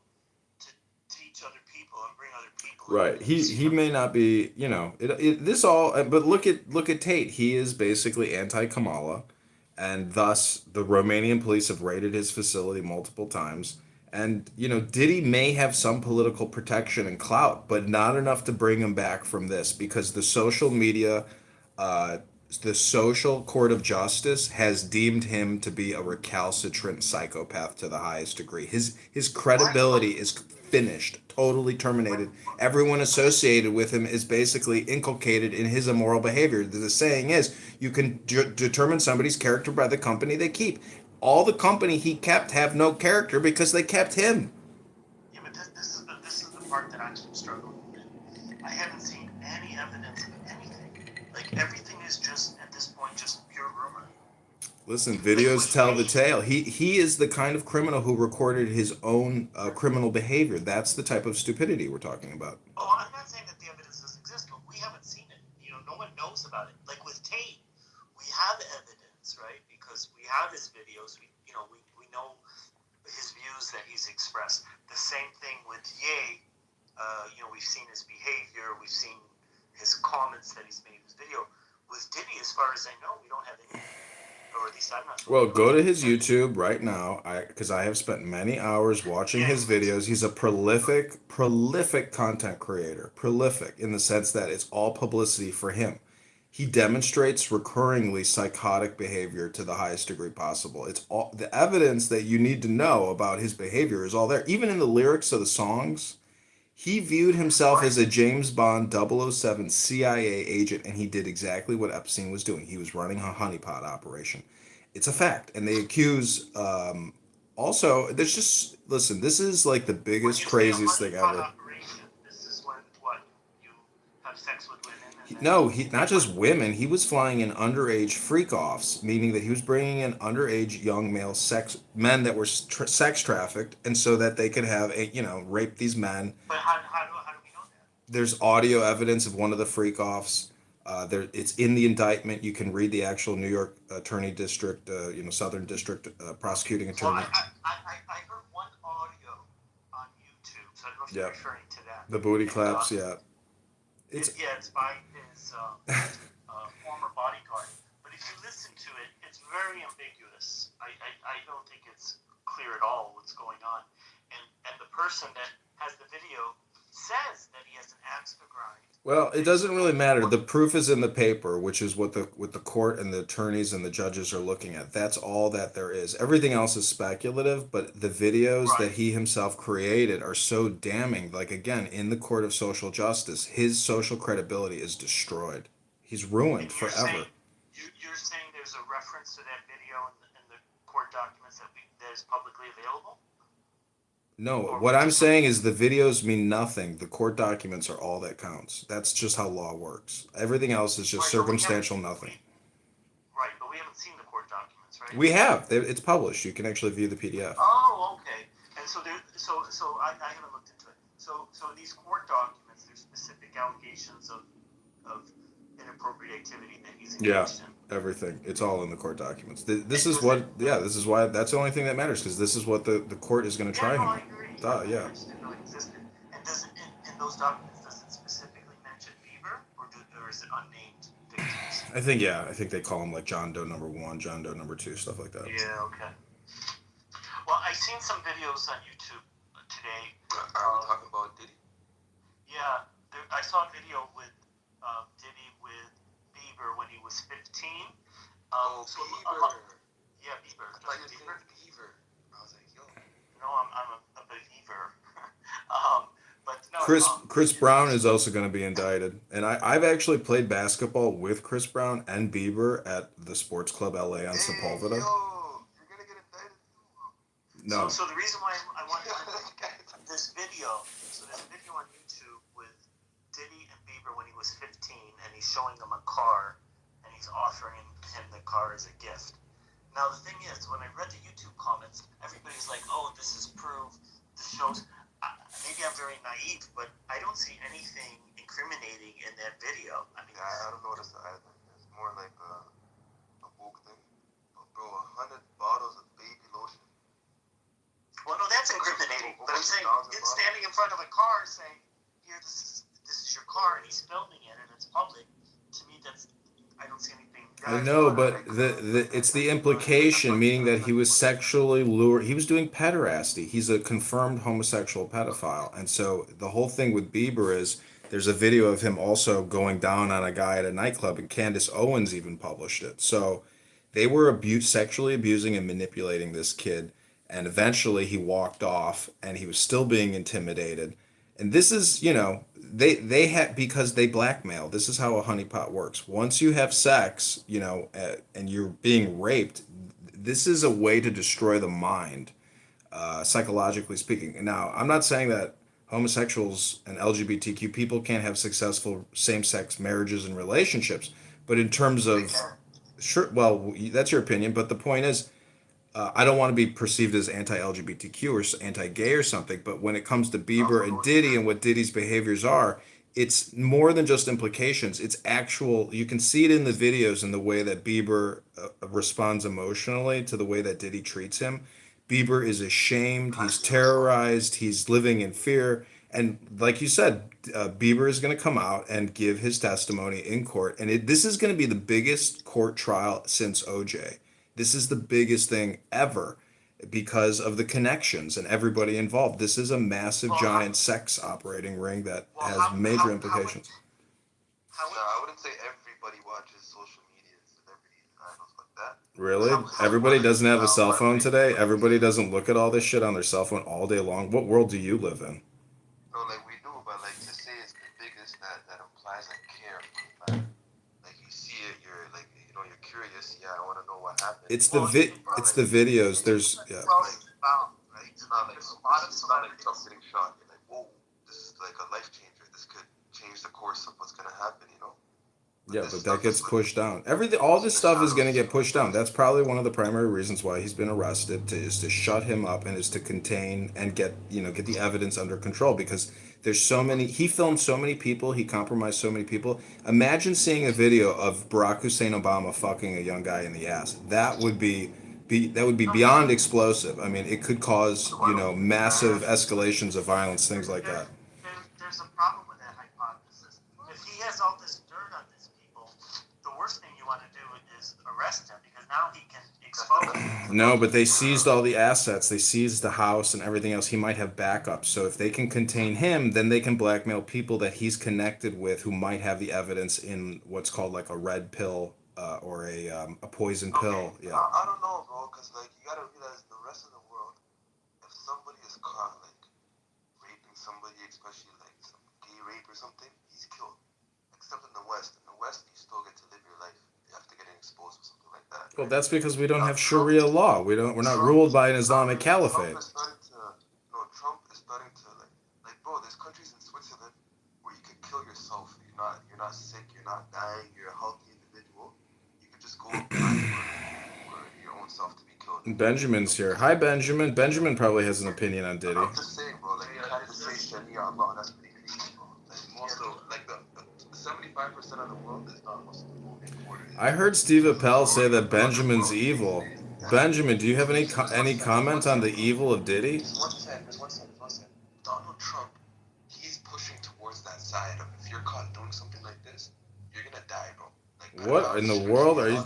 to teach other people and bring other people. Right. He may not be, you know, this all, but look at Tate. He is basically anti-Kamala, and thus the Romanian police have raided his facility multiple times. And, you know, Diddy may have some political protection and clout, but not enough to bring him back from this, because the social media, the social court of justice has deemed him to be a recalcitrant psychopath to the highest degree. His credibility is finished, totally terminated. Everyone associated with him is basically inculcated in his immoral behavior. The saying is, you can determine somebody's character by the company they keep. All the company he kept have no character because they kept him. Yeah, but this is the part that I'm struggling with. I haven't seen any evidence of anything. Like, everything is just, at this point, just pure rumor. Listen, videos tell the tale. He is the kind of criminal who recorded his own criminal behavior. That's the type of stupidity we're talking about. Oh, I'm not saying that the evidence doesn't exist, but we haven't seen it. You know, no one knows about it. Like with Tate, we have evidence, right? Because we have his videos. We know his views that he's expressed. The same thing with Ye. We've seen his behavior. We've seen his comments that he's made in his video. With Diddy, as far as I know, we don't have anything. Or at least I'm not. Well, go to his YouTube right now, because I have spent many hours watching his videos. He's a prolific content creator. Prolific in the sense that it's all publicity for him. He demonstrates recurringly psychotic behavior to the highest degree possible. It's all the evidence that you need to know about his behavior is all there. Even in the lyrics of the songs, he viewed himself as a James Bond 007 CIA agent, and he did exactly what Epstein was doing. He was running a honeypot operation. It's a fact. And they accuse, also, there's just, listen, this is like the biggest, craziest thing ever. This is when, you have sex with women? No, not just women. He was flying in underage freak-offs, meaning that he was bringing in underage young male men that were sex trafficked, and so that they could have rape these men. But how do we know that? There's audio evidence of one of the freak-offs. It's in the indictment. You can read the actual New York Attorney District, Southern District prosecuting attorney. Well, I heard one audio on YouTube, so I don't know if you're referring to that. The booty claps, yeah. It's by his former bodyguard. But if you listen to it, it's very ambiguous. I don't think it's clear at all what's going on. And the person that has the video says that he has an axe to grind. Well, it doesn't really matter. The proof is in the paper, which is what the court and the attorneys and the judges are looking at. That's all that there is. Everything else is speculative, but the videos that he himself created are so damning. Like, again, in the court of social justice, his social credibility is destroyed. He's ruined forever. You're saying there's a reference to that video in the court documents that is publicly available? No, what I'm saying is the videos mean nothing. The court documents are all that counts. That's just how law works. Everything else is just circumstantial nothing. Right, but we haven't seen the court documents, right? We have. It's published. You can actually view the PDF. Oh, okay. And so I haven't looked into it. So these court documents, there's specific allegations of inappropriate activity that he's engaged in. Everything. It's all in the court documents. This is why, that's the only thing that matters, because this is what the court is going to try him. I agree. Yeah. I just didn't know it existed. And in those documents, does it specifically mention Bieber, or is it unnamed victims? I think they call him like John Doe number 1, John Doe number 2, stuff like that. Yeah, okay. Well, I've seen some videos on YouTube today. Are we talking about Diddy? Yeah, I saw a video with Diddy with Bieber when he was 15. Bieber. Yeah, Bieber. I thought you were saying Bieber. I was like, yo. No, I'm a believer. But no. Chris Brown is also going to be indicted, and I've actually played basketball with Chris Brown and Bieber at the Sports Club LA on Sepulveda. Yo, you're gonna get indicted too. No. So the reason why I wanted this video, so there's a video on YouTube with Diddy and Bieber when he was 15, and he's showing them a car, and he's offering him the car as a gift. Now the thing is, when I read the YouTube comments, everybody's like, "Oh, this is proof. This shows." Maybe I'm very naive, but I don't see anything incriminating in that video. I mean, I don't notice that either. It's more like a woke thing. Bro, 100 bottles of baby lotion. Well, no, that's incriminating. But I'm saying it's standing in front of a car saying, "Here, this is your car," and he's filming it, and it's public. To me, I don't see anything. I know, but it's the implication, meaning that he was sexually lured. He was doing pederasty. He's a confirmed homosexual pedophile. And so the whole thing with Bieber is there's a video of him also going down on a guy at a nightclub, and Candace Owens even published it. So they were sexually abusing and manipulating this kid. And eventually he walked off, and he was still being intimidated. And this is, you know, they had, because they blackmail. This is how a honeypot works. Once you have sex, you know, and you're being raped, this is a way to destroy the mind, psychologically speaking. Now, I'm not saying that homosexuals and LGBTQ people can't have successful same-sex marriages and relationships, but in terms of, sure, well, that's your opinion, but the point is, I don't want to be perceived as anti-LGBTQ or anti-gay or something, but when it comes to Bieber and Diddy and what Diddy's behaviors are, it's more than just implications. It's actual, you can see it in the videos in the way that Bieber responds emotionally to the way that Diddy treats him. Bieber is ashamed, he's terrorized, he's living in fear. And like you said, Bieber is going to come out and give his testimony in court. And this is going to be the biggest court trial since OJ. This is the biggest thing ever because of the connections and everybody involved. This is a massive, giant sex operating ring that has major implications. I wouldn't say everybody watches social media, celebrities, idols like that. Really? Everybody doesn't have a cell phone today? Everybody doesn't look at all this shit on their cell phone all day long? What world do you live in? No, like we do, but like to say it's the biggest, that implies like care. Like you see it, you're like, you know, you're curious. Yeah, I want to know what happened. It's the videos. There's yeah. It's not like Trump getting shot. You're like, whoa, this is like a life changer. This could change the course of what's gonna happen. You know. Yeah, but that gets pushed down. All this stuff is going to get pushed down. That's probably one of the primary reasons why he's been arrested, is to shut him up and is to contain and get the evidence under control, because there's so many. He filmed so many people. He compromised so many people. Imagine seeing a video of Barack Hussein Obama fucking a young guy in the ass. That would be beyond explosive. I mean, it could cause massive escalations of violence, things like that. There's a problem with that hypothesis. If he has all this dirt on these people, the worst thing you want to do is arrest him, because now he can expose them. No, but they seized all the assets. They seized the house and everything else. He might have backup. So if they can contain him, then they can blackmail people that he's connected with who might have the evidence in what's called like a red pill or a poison pill. Yeah. I don't know, bro, because like you gotta realize the rest of the world, if somebody is caught like raping somebody, especially like some gay rape or something, he's killed. Except in the West. In the West, you still get to live your life. You have to get exposed or something like that. Well, that's because we don't have Sharia law. We're not ruled by an Islamic caliphate. Trump is starting to like bro, there's countries in Switzerland where you can kill yourself. You're not sick, you're not dying, you're a healthy individual. You can just go for your own self to be killed. Benjamin's here. Hi, Benjamin. Benjamin probably has an opinion on Diddy. I'm just saying, bro, like you have to say Sharia law, that's pretty crazy, bro. Like most of the 75% of the world is not Muslim. I heard Steve Appel say that Benjamin's evil. Benjamin, do you have any comment on the evil of Diddy? One second. Donald Trump, he's pushing towards that side of, if you're caught doing something like this, you're gonna die, bro. Like, what in the world are you?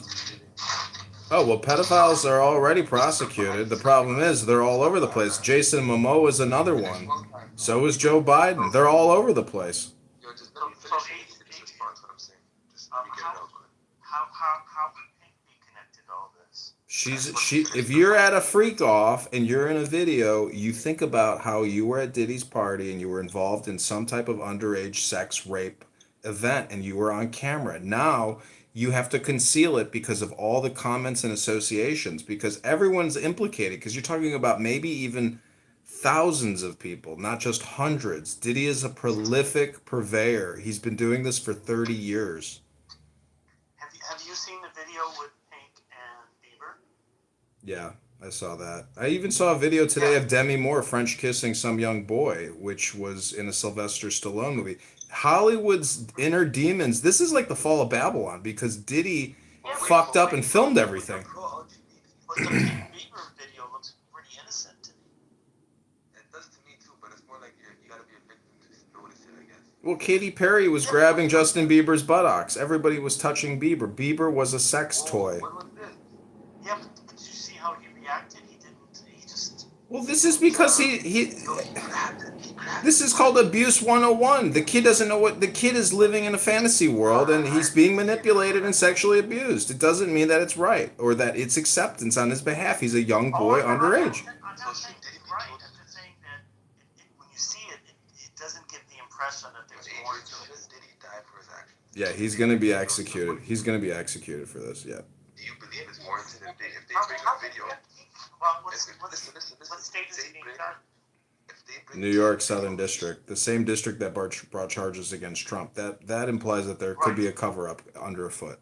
Oh, well, pedophiles are already prosecuted. The problem is they're all over the place. Jason Momoa is another one. So is Joe Biden. They're all over the place. How can Pink be connected to all this? If you're at a freak off and you're in a video, you think about how you were at Diddy's party and you were involved in some type of underage sex rape event and you were on camera. Now you have to conceal it because of all the comments and associations, because everyone's implicated, because you're talking about maybe even thousands of people, not just hundreds. Diddy is a prolific purveyor. He's been doing this for 30 years. Have you seen the video with Pink and Bieber? Yeah, I saw that. I even saw a video today of Demi Moore French kissing some young boy, which was in a Sylvester Stallone movie. Hollywood's inner demons. This is like the fall of Babylon, because Diddy fucked up and filmed everything. But the Pink Bieber video looks pretty innocent to me. It does to me too, but it's more like you gotta be a victim to notice it, I guess. Well, Katy Perry was grabbing Justin Bieber's buttocks. Everybody was touching Bieber. Bieber was a sex toy. Yeah, but did you see how he reacted? He just... Well, this is because this is called abuse 101. The kid doesn't know what, the kid is living in a fantasy world and he's being manipulated and sexually abused. It doesn't mean that it's right or that it's acceptance on his behalf. He's a young boy underage. I I'm not saying it's right. I'm just saying that when you see it, it doesn't give the impression that there's more to it. Did he die for his actions? Yeah, he's gonna be executed. He's gonna be executed for this. Yeah. Do you believe it's warranted if they bring a video? Well, what state is he being charged? New York Southern District, the same district that brought charges against Trump. That implies that there could be a cover up underfoot.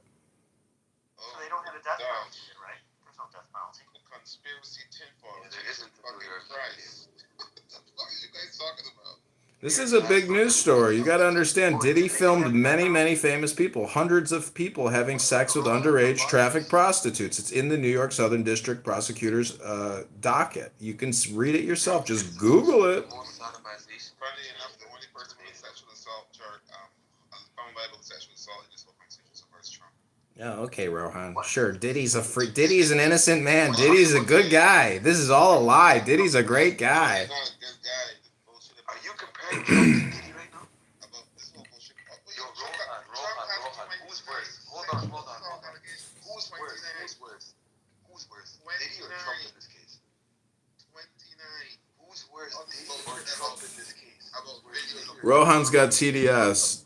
So they don't have a death penalty, right? There's no death penalty. Conspiracy tinfoil. There isn't fucking Christ. What the fuck are you guys talking about? This is a big news story. You got to understand, Diddy filmed many famous people, hundreds of people having sex with underage traffic prostitutes. It's in the New York Southern District prosecutor's docket. You can read it yourself. Just Google it. Funny enough, the only person with sexual assault charge, found liable with sexual assault in this whole conversation so far is Trump. Yeah, okay, Rohan. Sure, Diddy's a freak. Diddy's an innocent man. Diddy's a good guy. This is all a lie. Diddy's a great guy. He's not a good guy. Are you comparing Trump to Diddy right now? About this whole bullshit. Yo, Rohan, who's worse? Hold on. Who's worse? Diddy or Trump in this case? 29. Who's worse, Diddy or Trump in this case? Rohan's got TDS.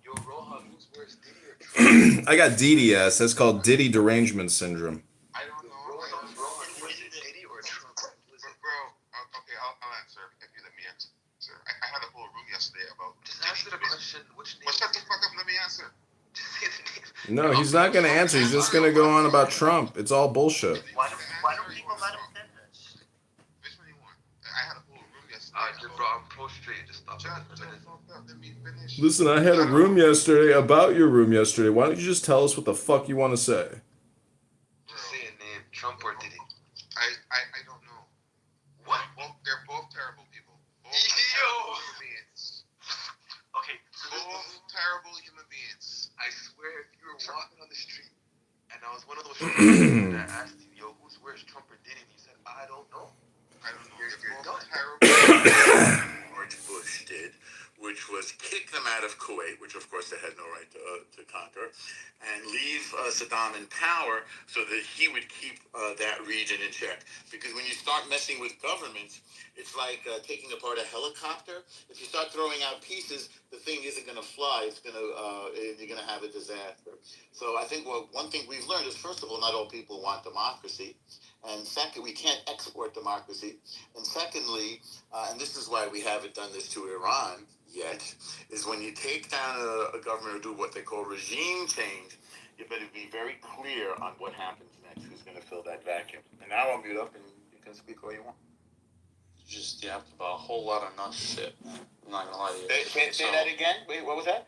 Yo, Rohan, who's worse, Diddy or Trump? I got DDS. That's called Diddy Derangement Syndrome. I don't know. Rohan, was it Diddy or Trump? Bro, okay, I'll answer if you let me answer. I had a whole room yesterday about. Just answer the question. Which name? Well, shut the fuck up. Let me answer. Just say the name. No, he's not going to answer. He's just going to go on about Trump. It's all bullshit. Why don't people let him finish? Which one you want? I had a whole room yesterday. Bro, I'm prostrate. Just stop. Let me finish. Listen, I had a room yesterday about your room yesterday. Why don't you just tell us what the fuck you want to say? Just say a name. Trump or Diddy? I don't know. What? They're both terrible people. Both terrible human beings. Okay, Both terrible human beings. I swear, if you were walking on the street and I was one of those people that asked you, yo, who's worse, Trump or Diddy? And you said, I don't know. I don't know. You're both terrible. George Bush did, which was kick them out of Kuwait, which of course they had no right to conquer, and leave Saddam in power so that he would keep that region in check. Because when you start messing with governments, it's like taking apart a helicopter. If you start throwing out pieces, the thing isn't going to fly. You're going to have a disaster. So I think one thing we've learned is, first of all, not all people want democracy. And second, we can't export democracy. And secondly, and this is why we haven't done this to Iran yet, is when you take down a government or do what they call regime change, you better be very clear on what happens next, who's going to fill that vacuum. And now I'll mute up and you can speak all you want. Just yapped about a whole lot of nut shit. I'm not gonna lie to you. Say that again? Wait, what was that?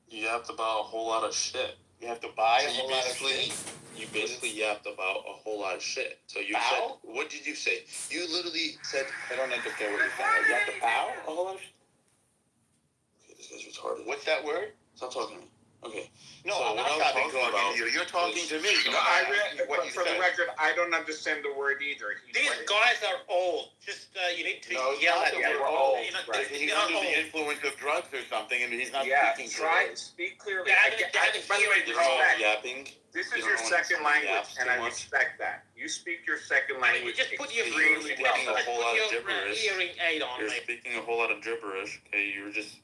You yapped about a whole lot of shit. You have to buy a whole lot of shit? You basically yapped about a whole lot of shit. So you Bow? said, what did you say? You literally said, I don't understand what you're saying. You have to bow a whole lot of shit? Okay, this guy's retarded. What's that word? Stop talking to me. Okay. No, So I'm what not I was talking talking about to you. You're talking to me. No, For the record, I don't understand the word either. These guys are old. Just you need to yell at them. We're old. You know, Right. He's they're under old. the influence of drugs or something, and he's not speaking try clearly. speak clearly. Yeah, By the way, There's no respect. yapping. This You is don't your want second someone language, yaps and too I much. respect that. You speak your second I mean, language just put your extremely well. a whole lot of gibberish. hearing aid on. You're Like, speaking a whole lot of gibberish. Okay, you were just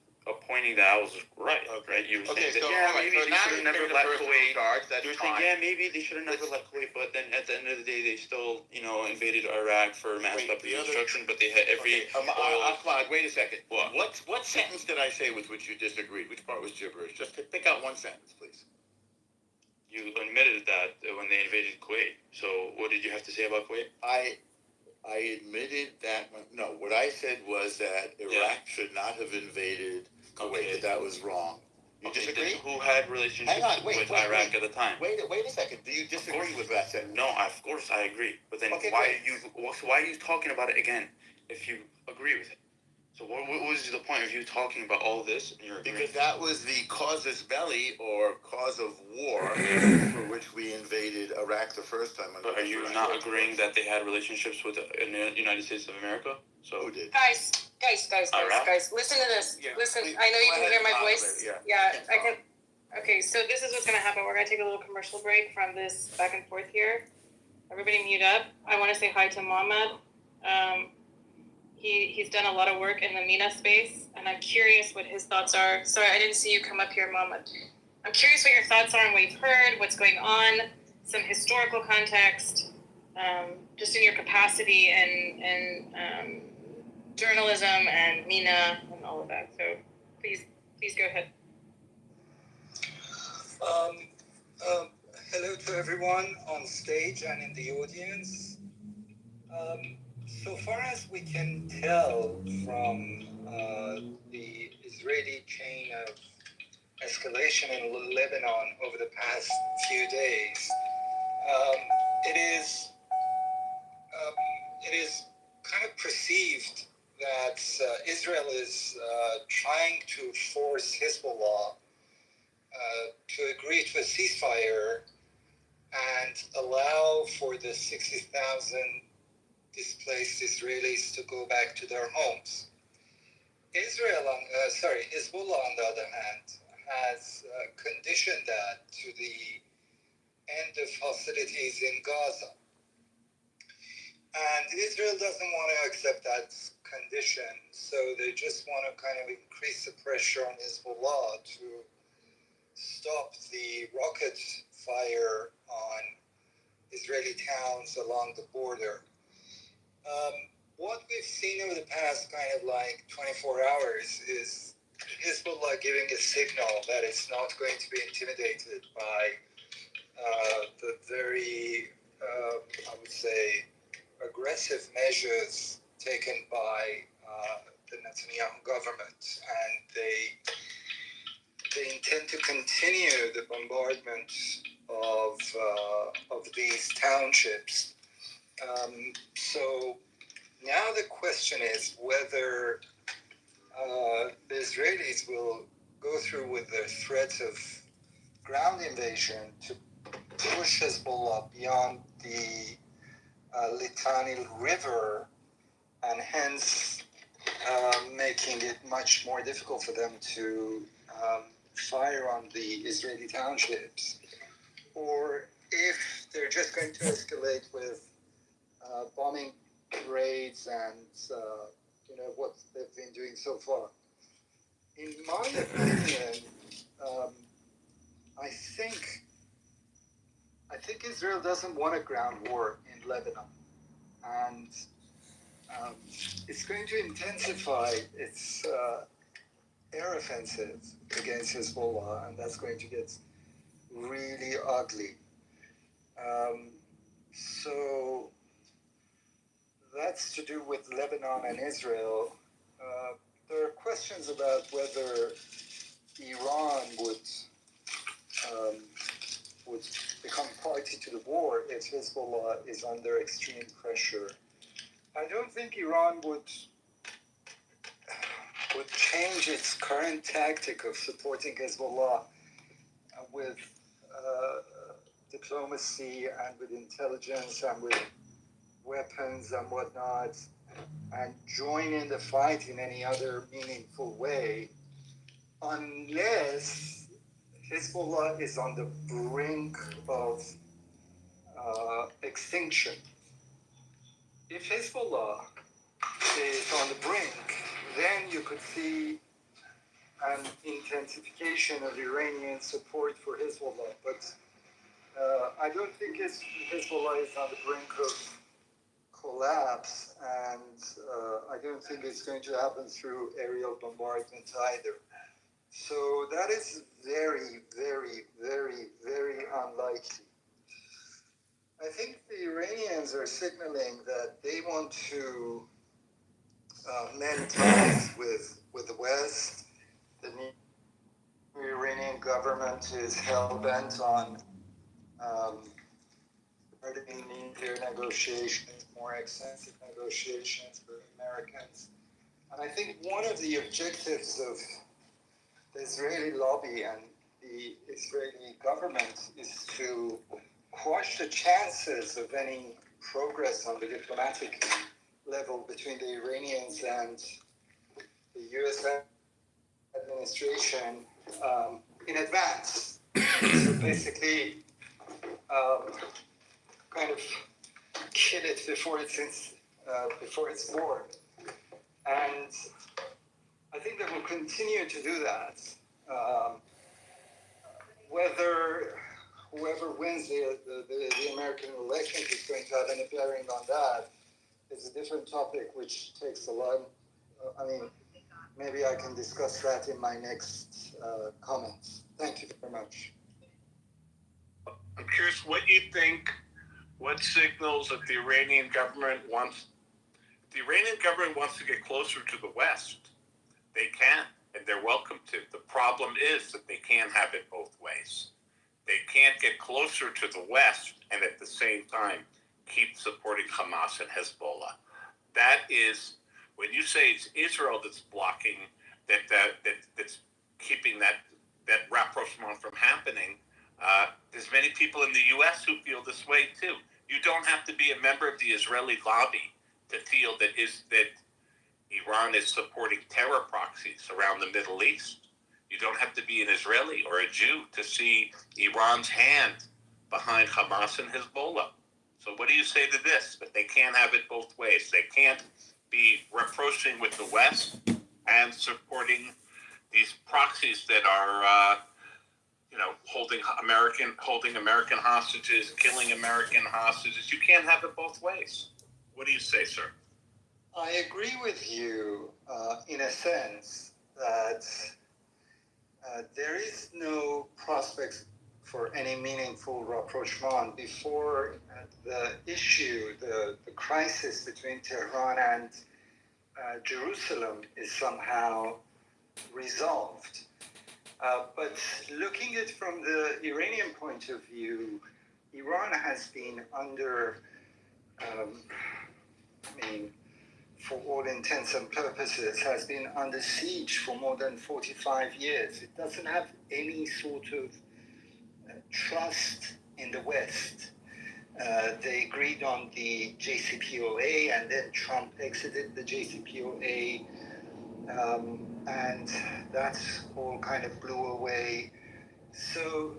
pointing that I was right. Right? You were saying that, yeah, maybe they should have never let Kuwait. You were saying, yeah, maybe they should have never let Kuwait, but then at the end of the day, they still, invaded Iraq for mass weapons destruction, but they had every oil. Ahmad, wait a second. What? What sentence did I say with which you disagreed? Which part was gibberish? Just pick out one sentence, please. You admitted that when they invaded Kuwait. So what did you have to say about Kuwait? I admitted that. No, what I said was that Iraq should not have invaded Kuwait. That was wrong. You disagree? Who had relationships Hang on, wait, with wait, Iraq wait. at the time? Wait a second. Do you disagree with that sentence? No, of course I agree. But then Okay, why great. are you talking about it again if you agree with it? So what was the point of you talking about all this and you're agreeing? Because that was the casus belli, or cause of war, for which we invaded Iraq the first time. But are you not agreeing that they had relationships with the United States of America? So who did? Guys, listen to this. Yeah. Listen, Please, I know you go can ahead hear my and voice. talk, Yeah, I can. Okay, so this is what's gonna happen. We're gonna take a little commercial break from this back and forth here. Everybody mute up. I want to say hi to Mohammed. He's done a lot of work in the MENA space, and I'm curious what his thoughts are. Sorry, I didn't see you come up here, Mama. I'm curious what your thoughts are on what you've heard, what's going on, some historical context, just in your capacity and journalism and MENA and all of that. So please go ahead. Hello to everyone on stage and in the audience. So far as we can tell from the Israeli chain of escalation in Lebanon over the past few days, it is kind of perceived that Israel is trying to force Hezbollah to agree to a ceasefire and allow for the 60,000 displaced Israelis to go back to their homes. Hezbollah, on the other hand, has conditioned that to the end of hostilities in Gaza. And Israel doesn't want to accept that condition, so they just want to kind of increase the pressure on Hezbollah to stop the rocket fire on Israeli towns along the border. What we've seen over the past kind of like 24 hours is Hezbollah giving a signal that it's not going to be intimidated by the very, I would say, aggressive measures taken by the Netanyahu government. And they intend to continue the bombardment of these townships. So now the question is whether the Israelis will go through with the threat of ground invasion to push Hezbollah beyond the Litani River, and hence making it much more difficult for them to fire on the Israeli townships, or if they're just going to escalate with bombing raids and what they've been doing so far. In my opinion, I think Israel doesn't want a ground war in Lebanon, and it's going to intensify its air offensive against Hezbollah, and that's going to get really ugly. So that's to do with Lebanon and Israel. There are questions about whether Iran would become party to the war if Hezbollah is under extreme pressure. I don't think Iran would change its current tactic of supporting Hezbollah with diplomacy and with intelligence and with weapons and whatnot, and join in the fight in any other meaningful way, unless Hezbollah is on the brink of extinction. If Hezbollah is on the brink, then you could see an intensification of Iranian support for Hezbollah. But I don't think Hezbollah is on the brink of collapse, and I don't think it's going to happen through aerial bombardment either. So that is very, very, very, very unlikely. I think the Iranians are signaling that they want to mend ties with the West. The new Iranian government is hell-bent on starting nuclear negotiations, more extensive negotiations for Americans. And I think one of the objectives of the Israeli lobby and the Israeli government is to quash the chances of any progress on the diplomatic level between the Iranians and the U.S. administration in advance. So basically, kind of kill it before it's before it's born. And I think they will continue to do that. Whether whoever wins the American election is going to have any bearing on that is a different topic, which takes a lot. Maybe I can discuss that in my next comments. Thank you very much. I'm curious what you think, what signals that the Iranian government wants. If the Iranian government wants to get closer to the West, they can, and they're welcome to. The problem is that they can't have it both ways. They can't get closer to the West and at the same time keep supporting Hamas and Hezbollah. That is, when you say it's Israel that's blocking, that's keeping that rapprochement from happening, there's many people in the U.S. who feel this way too. You don't have to be a member of the Israeli lobby to feel that Iran is supporting terror proxies around the Middle East. You don't have to be an Israeli or a Jew to see Iran's hand behind Hamas and Hezbollah. So what do you say to this? That they can't have it both ways. They can't be rapproching with the West and supporting these proxies that are, holding American hostages, killing American hostages. You can't have it both ways. What do you say, sir? I agree with you in a sense that there is no prospects for any meaningful rapprochement before the issue, the crisis between Tehran and Jerusalem is somehow resolved. But looking at it from the Iranian point of view, Iran has been under, for all intents and purposes, has been under siege for more than 45 years. It doesn't have any sort of trust in the West. They agreed on the JCPOA, and then Trump exited the JCPOA, and that all kind of blew away. So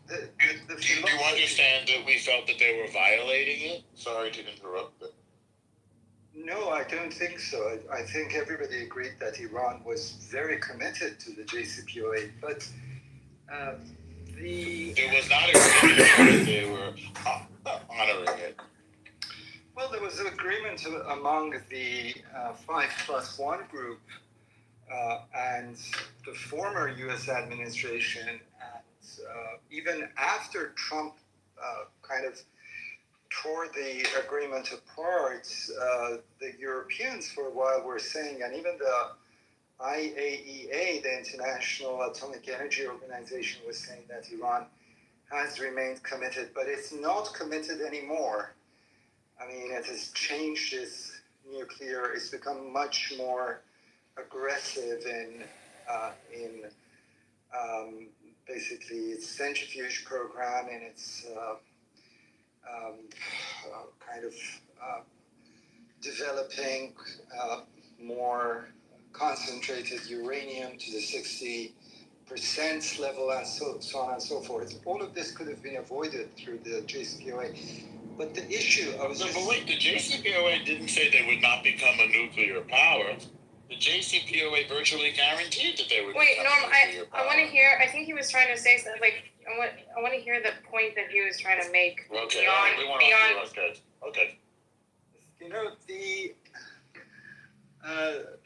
do you understand that we felt that they were violating it? Sorry to interrupt, but... No, I don't think so. I think everybody agreed that Iran was very committed to the JCPOA, but It was not agreement that they were honoring it. Well, there was an agreement among the 5+1 group and the former U.S. administration, and even after Trump kind of tore the agreement apart, the Europeans for a while were saying, and even the IAEA, the International Atomic Energy Organization, was saying that Iran has remained committed, but it's not committed anymore. I mean, it has changed its nuclear. It's become much more aggressive in basically its centrifuge program and its kind of developing more concentrated uranium to the 60% level, and so on and so forth. All of this could have been avoided through the JCPOA. But the issue I was the JCPOA didn't say they would not become a nuclear power. The JCPOA virtually guaranteed that they would Wait, become Norm, a nuclear power. I want to hear, I think he was trying to say something, like, I want to hear the point that he was trying to make. Okay, Okay. You know,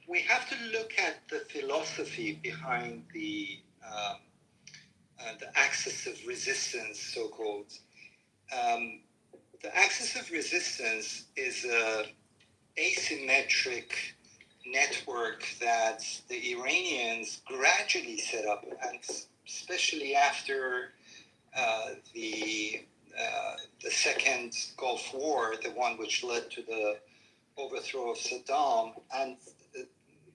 we have to look at the philosophy behind the axis of resistance, so-called. The axis of resistance is an asymmetric network that the Iranians gradually set up, and especially after the second Gulf War, the one which led to the overthrow of Saddam, and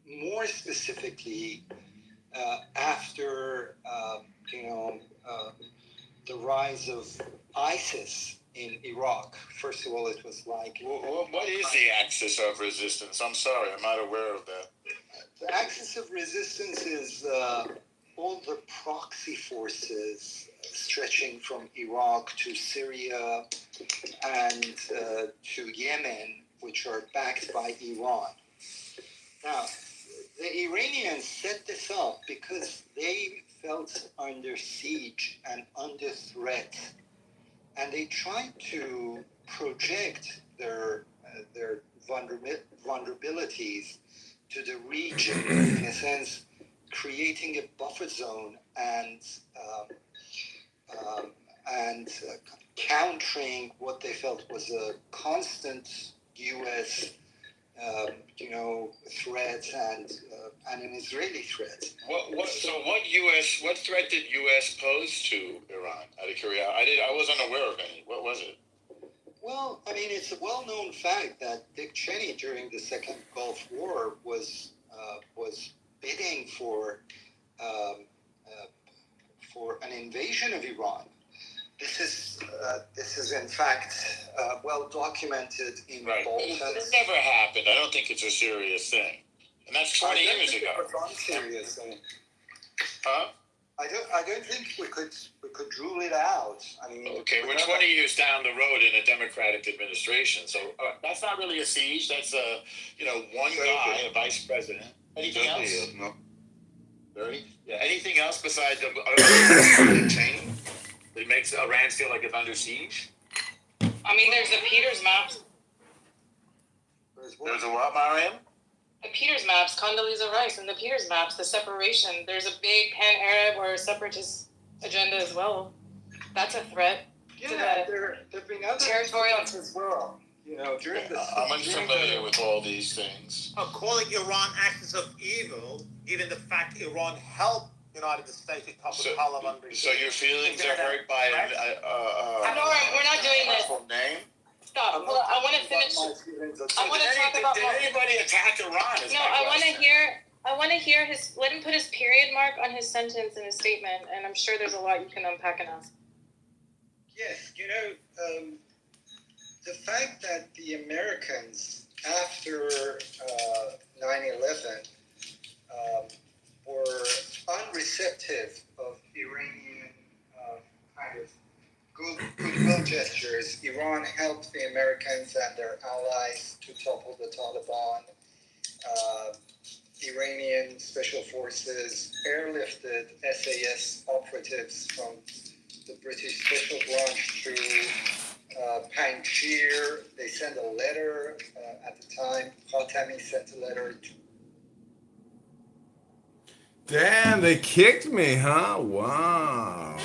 more specifically after the rise of ISIS in Iraq. First of all, it was like... What is the axis of resistance? I'm sorry, I'm not aware of that. The axis of resistance is all the proxy forces stretching from Iraq to Syria and to Yemen which are backed by Iran. Now, the Iranians set this up because they felt under siege and under threat, and they tried to project their vulnerabilities to the region, in a sense, creating a buffer zone and countering what they felt was a constant U.S. Threat and an Israeli threat. What threat did U.S. pose to Iran? Out of curiosity, I wasn't aware of any. What was it? Well, I mean, it's a well-known fact that Dick Cheney during the Second Gulf War was bidding for an invasion of Iran. This is in fact well documented in Bolton's. It never happened. I don't think it's a serious thing, and that's 20 years ago. It's an unserious thing. Huh? I don't think we could rule it out. I mean, okay, we're 20 years down the road in a Democratic administration, so that's not really a siege. That's one guy, a vice president. Anything else? No. Really? Yeah. Anything else besides Cheney that makes Iran feel like it's under siege? I mean, there's the Peters maps. There's a what, Mariam? The Peters maps, Condoleezza Rice, and the Peters maps, the separation. There's a big pan-Arab or separatist agenda as well. That's a threat. Yeah, there've been other territorial as well. During the I'm unfamiliar with all these things. Calling Iran axis of evil, given the fact Iran helped United States to topple the Taliban. So your feelings are hurt by no, we're not doing this. Name? Stop. Well, I want to finish. I want to talk about. Did anybody attack Iran? No, I want to hear his. Let him put his period mark on his sentence in his statement, and I'm sure there's a lot you can unpack and ask. Yes, the fact that the Americans, after 9/11, were unreceptive of Iranian kind of goodwill gestures. Iran helped the Americans and their allies to topple the Taliban. Iranian special forces airlifted SAS operatives from the British Special Branch to Panjshir. They sent a letter at the time. Khatami sent a letter to. Damn, they kicked me, huh? Wow.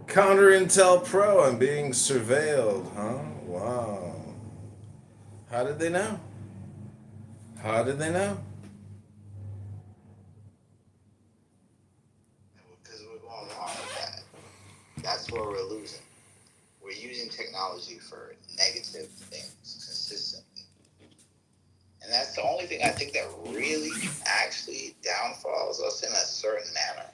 Counter Intel Pro, I'm being surveilled, huh? Wow. How did they know? Because we're going wrong with that. That's where we're losing. We're using technology for negative things consistently. And that's the only thing I think that really actually downfalls us in a certain manner.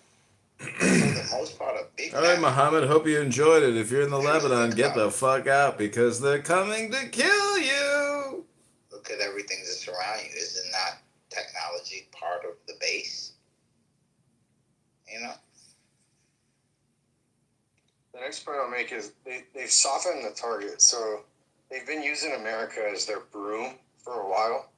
For the most part, a big. All right, Muhammad, hope you enjoyed it. If you're in the Lebanon, get the fuck out because they're coming to kill you. Look at everything that's around you. Isn't not technology part of the base? The next point I'll make is they've softened the target. So they've been using America as their broom for a while.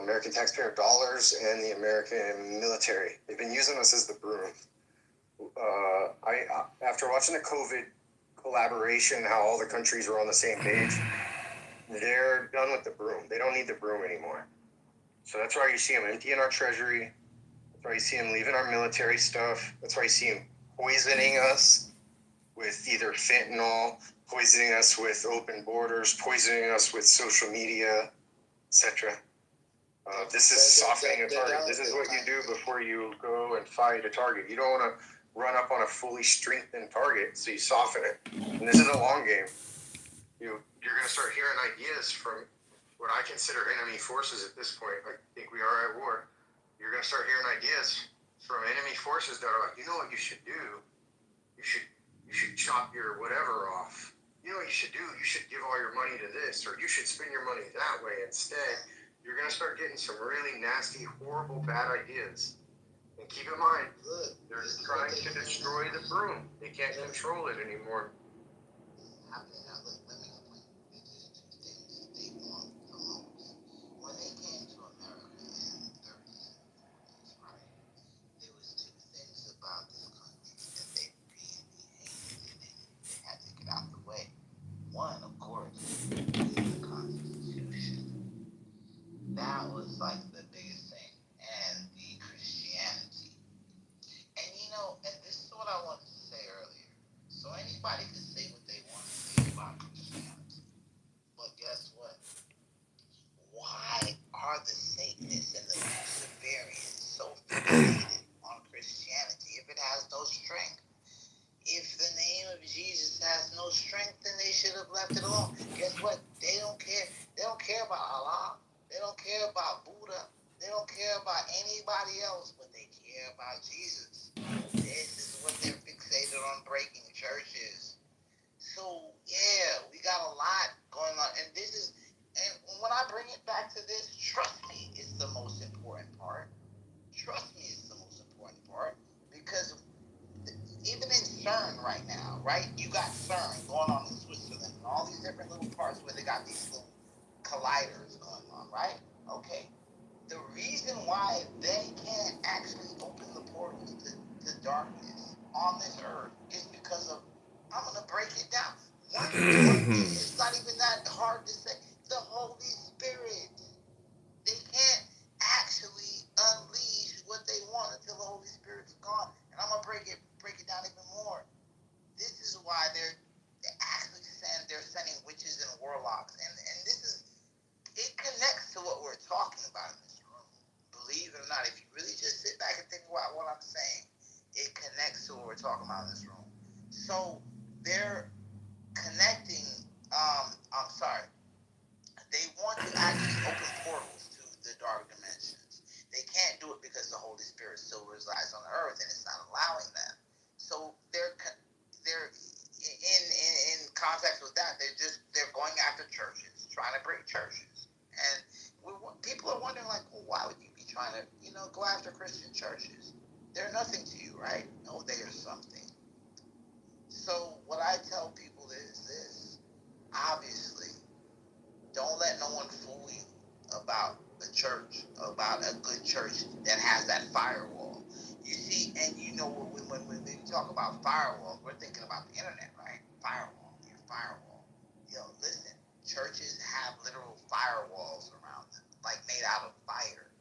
American taxpayer dollars and the American military. They've been using us as the broom. After watching the COVID collaboration, how all the countries were on the same page, they're done with the broom. They don't need the broom anymore. So that's why you see them emptying our treasury. That's why you see them leaving our military stuff. That's why you see them poisoning us with either fentanyl, poisoning us with open borders, poisoning us with social media, etc. This is softening a target. This is what you do before you go and fight a target. You don't want to run up on a fully strengthened target, so you soften it. And this is a long game. You're going to start hearing ideas from what I consider enemy forces at this point. I think we are at war. You're going to start hearing ideas from enemy forces that are like, you know what you should do? You should chop your whatever off. You know what you should do? You should give all your money to this, or you should spend your money that way instead. You're going to start getting some really nasty, horrible, bad ideas. And keep in mind, they're trying to destroy the broom. They can't control it anymore. Happening now. on Christianity if it has no strength. If the name of Jesus has no strength, then they should have left it alone. Guess what? They don't care. They don't care about Allah. They don't care about Buddha. They don't care about anybody else, but they care about Jesus. This is what they're fixated on, breaking churches. So, yeah, we got a lot going on. And when I bring it back to this, trust me, it's the most important part. Trust me, it's the most important part. Because even in CERN right now, right? You got CERN going on in Switzerland and all these different little parts where they got these little colliders going on, right? Okay. The reason why they can't actually open the portals to darkness on this earth is because of, I'm going to break it down. One thing, it's not even that hard to say. The Holy Spirit. They can't actually unleash what they want until the Holy Spirit's gone. And I'm going to break it down even more. This is why they're sending witches and warlocks. And it connects to what we're talking about in this room. Believe it or not, if you really just sit back and think about what I'm saying, it connects to what we're talking about in this room. So they're connecting, they want to actually open portals to the dark dimensions. They can't do it because the Holy Spirit still resides on the earth and it's not allowing them. So they're in context with that, they're going after churches, trying to break churches. And people are wondering, like, well, why would you be trying to, go after Christian churches? They're nothing to you, right? No, they are something. So what I tell people is this. Obviously, don't let no one fool you about a church, about a good church that has that firewall. You see, and when we talk about firewalls, we're thinking about the internet, right? Your firewall. Listen, churches have literal firewalls around them, like made out of fire.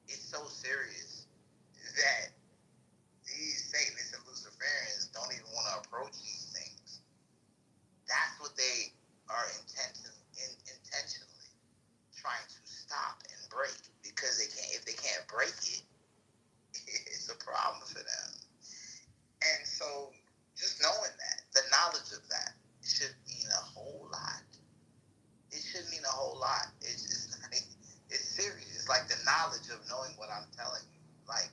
It's so serious that these Satanists and Luciferians don't even want to approach these things. That's what they are intentionally trying to stop and break, because if they can't break it, it's a problem for them. And so just knowing that, the knowledge of that should mean a whole lot. It should mean a whole lot. It's serious. It's like the knowledge of knowing what I'm telling you. Like,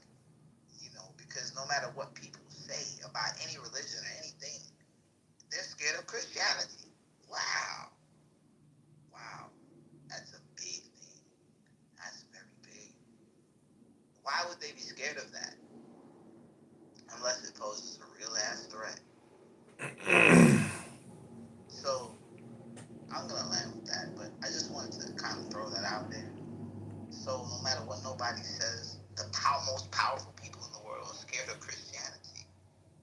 because no matter what people say about any religion or anything, they're scared of Christianity. Wow. That's a big thing. That's very big. Why would they be scared of that? Unless it poses a real ass threat. So, I'm going to land with that, but I just wanted to kind of throw that out there. So, no matter what nobody says, the most powerful people in the world are scared of Christianity.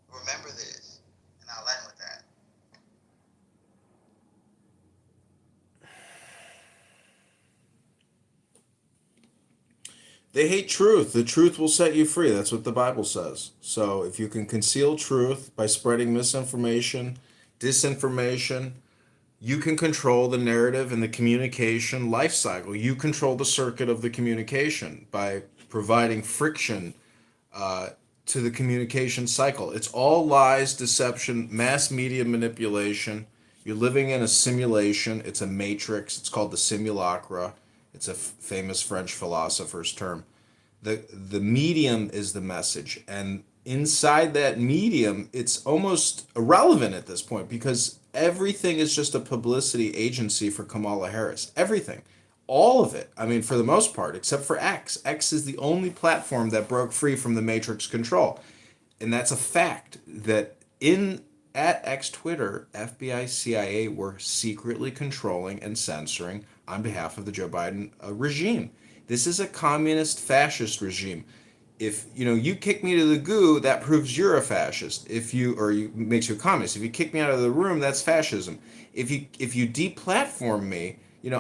Remember this, and I'll end with that. They hate truth. The truth will set you free. That's what the Bible says. So if you can conceal truth by spreading misinformation, disinformation, you can control the narrative and the communication life cycle. You control the circuit of the communication by providing friction to the communication cycle. It's all lies, deception, mass media manipulation. You're living in a simulation. It's a matrix. It's called the simulacra. It's a famous French philosopher's term. The medium is the message. And inside that medium, it's almost irrelevant at this point, because everything is just a publicity agency for Kamala Harris. Everything. All of it. I mean, for the most part, except for X. X is the only platform that broke free from the matrix control. And that's a fact that at X Twitter, FBI, CIA were secretly controlling and censoring on behalf of the Joe Biden regime. This is a communist fascist regime. If you kick me to the goo, that proves you're a fascist. Makes you a communist. If you kick me out of the room, that's fascism. If you deplatform me,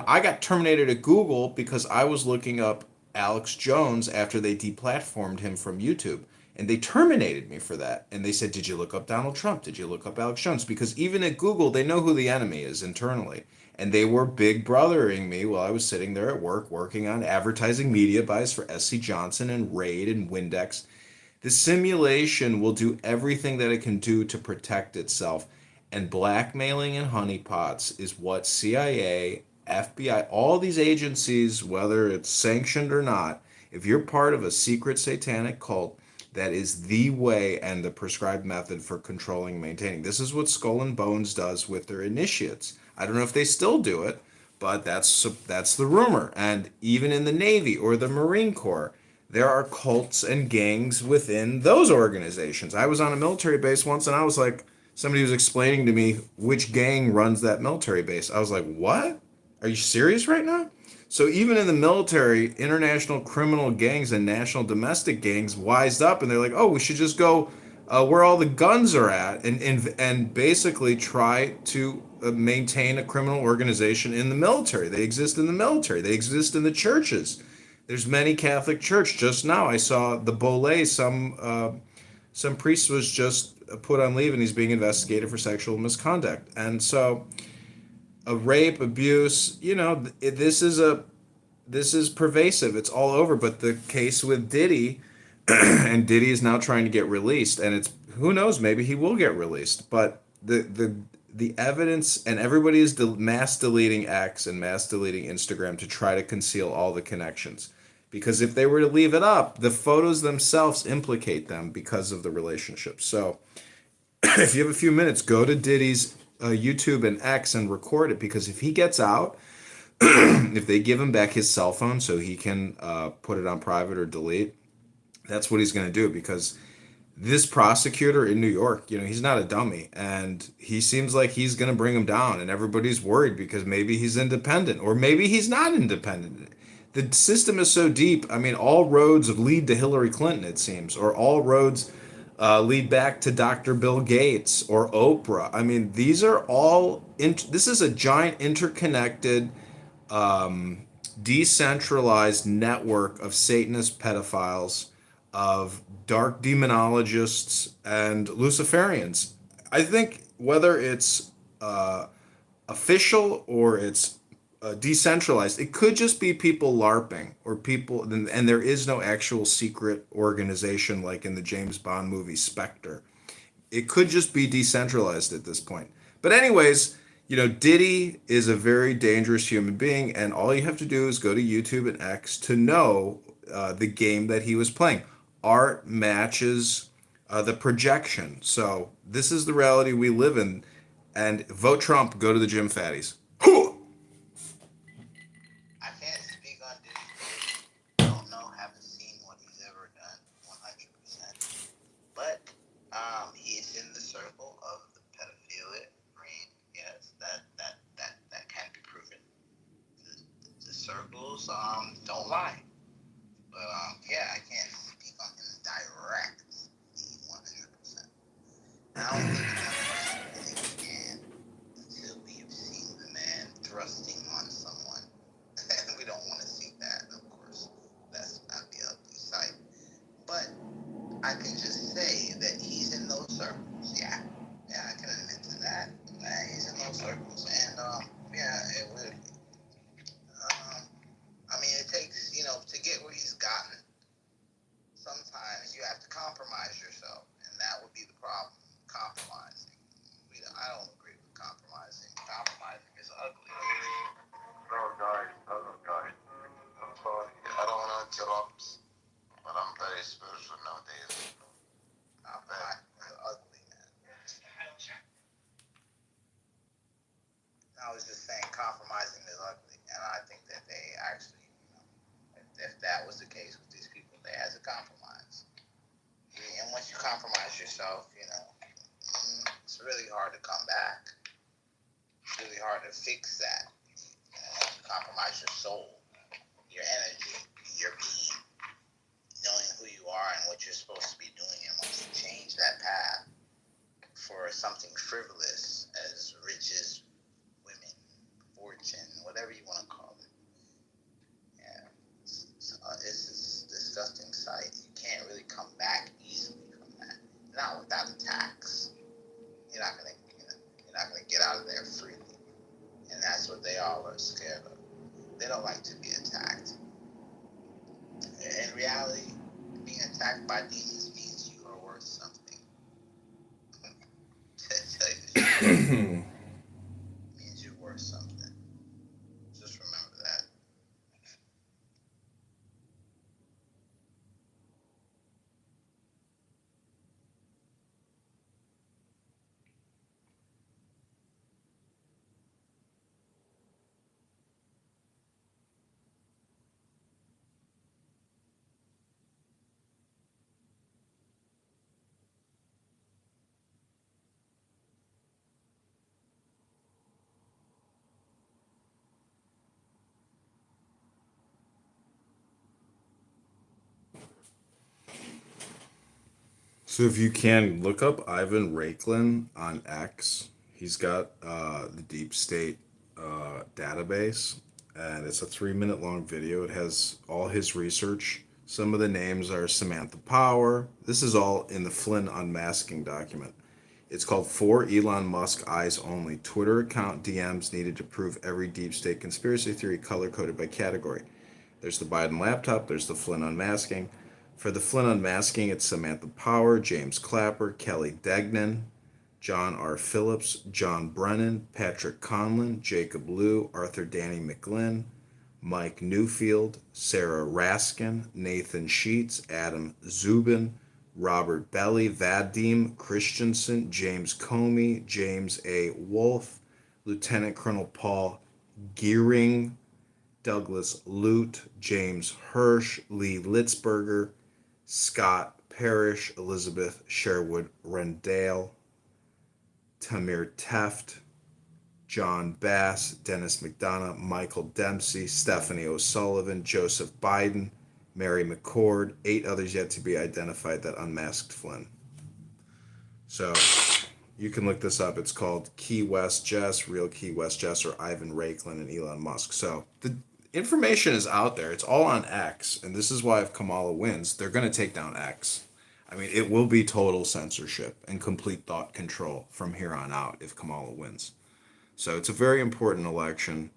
I got terminated at Google because I was looking up Alex Jones after they deplatformed him from YouTube. And they terminated me for that. And they said, did you look up Donald Trump? Did you look up Alex Jones? Because even at Google, they know who the enemy is internally. And they were big brothering me while I was sitting there at work working on advertising media buys for SC Johnson and Raid and Windex. The simulation will do everything that it can do to protect itself. And blackmailing and honeypots is what CIA, FBI, all these agencies, whether it's sanctioned or not, if you're part of a secret satanic cult, that is the way and the prescribed method for controlling and maintaining. This is what Skull and Bones does with their initiates. I don't know if they still do it, but that's the rumor. And even in the Navy or the Marine Corps, there are cults and gangs within those organizations. I was on a military base once, and I was like, somebody was explaining to me which gang runs that military base. I was like, what? Are you serious right now? So even in the military, international criminal gangs and national domestic gangs wised up, and they're like, oh, we should just go where all the guns are at, and basically try to maintain a criminal organization in the military. They exist in the military. They exist in the churches. There's many Catholic church. Just now I saw the Bolay, some priest was just put on leave and he's being investigated for sexual misconduct. And so rape, abuse, this is pervasive. It's all over. But the case with Diddy, and Diddy is now trying to get released, and it's, who knows, maybe he will get released. But the evidence, and everybody is mass deleting X and mass deleting Instagram to try to conceal all the connections. Because if they were to leave it up, the photos themselves implicate them because of the relationship. So if you have a few minutes, go to Diddy's YouTube and X and record it, because if he gets out, if they give him back his cell phone so he can put it on private or delete, that's what he's going to do. Because this prosecutor in New York, he's not a dummy, and he seems like he's going to bring him down, and everybody's worried because maybe he's independent or maybe he's not independent. The system is so deep. I mean, all roads lead to Hillary Clinton, it seems, or all roads lead back to Dr. Bill Gates or Oprah. I mean, these are all, this is a giant interconnected, decentralized network of Satanist pedophiles, of dark demonologists, and Luciferians. I think whether it's official or it's decentralized, it could just be people LARPing, or people, and there is no actual secret organization like in the James Bond movie Spectre. It could just be decentralized at this point. But anyways, Diddy is a very dangerous human being, and all you have to do is go to YouTube and X to know the game that he was playing. Art matches the projection. So this is the reality we live in. And vote Trump, go to the gym fatties. I can't speak on Diddy's case. Don't know, haven't seen what he's ever done 100%. But he is in the circle of the pedophilia ring. Yes, that can be proven. The circles don't lie. But yeah, I can't speak on him directly 100%. I don't think we can until we have seen the man thrusting on someone. We don't want to see that, of course. That's not the ugly sight. But I can just say that he's in those circles. Yeah, I can admit to that. He's in those circles, and yeah, it would. I mean, it takes, to get where he's gotten. Sometimes you have to compromise yourself, and that would be the problem. Compromising. I don't agree with compromising. Compromising is ugly. No, guys. I'm sorry. I don't want to interrupt, but I'm very spiritual nowadays. It's ugly, man. I was just saying compromising is ugly, and I think that they actually, if that was the case with these people, they had to compromise. And once you compromise yourself, it's really hard to come back. It's really hard to fix that. You compromise your soul, your energy, your being, knowing who you are and what you're supposed to be doing. And once you change that path for something frivolous as riches, women, fortune, whatever you want to call it, yeah, it's a disgusting sight. You can't really come back easily from that. Not without a tax. You're not gonna get out of there freely, and that's what they reality, being attacked by demons means you are worth something. To tell you the truth, means you're worth something. Just remember that. So if you can look up Ivan Raiklin on X, he's got the Deep State database, and it's a 3-minute long video. It has all his research. Some of the names are Samantha Power. This is all in the Flynn Unmasking document. It's called For Elon Musk Eyes Only. Twitter account DMs needed to prove every deep state conspiracy theory color-coded by category. There's the Biden laptop. There's the Flynn Unmasking. For the Flynn Unmasking, it's Samantha Power, James Clapper, Kelly Degnan, John R. Phillips, John Brennan, Patrick Conlon, Jacob Liu, Arthur Danny McGlynn, Mike Newfield, Sarah Raskin, Nathan Sheets, Adam Zubin, Robert Belly, Vadim Christensen, James Comey, James A. Wolfe, Lieutenant Colonel Paul Gearing, Douglas Lute, James Hirsch, Lee Litzberger, Scott Parrish, Elizabeth Sherwood Rendale, Tamir Teft, John Bass, Dennis McDonough, Michael Dempsey, Stephanie O'Sullivan, Joseph Biden, Mary McCord, 8 others yet to be identified that unmasked Flynn. So you can look this up. It's called Key West Jess, Real Key West Jess, or Ivan Raiklin and Elon Musk. So the information is out there. It's all on X, and this is why if Kamala wins, they're going to take down X. I mean, it will be total censorship and complete thought control from here on out if Kamala wins. So it's a very important election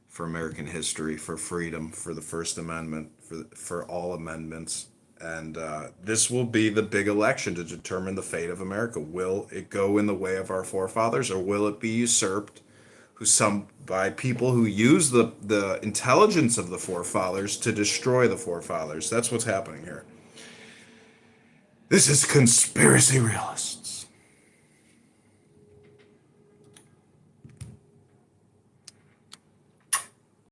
for American history, for freedom, for the First Amendment, for all amendments. And this will be the big election to determine the fate of America. Will it go in the way of our forefathers, or will it be usurped by people who use the intelligence of the forefathers to destroy the forefathers? That's what's happening here. This is Conspiracy Realist.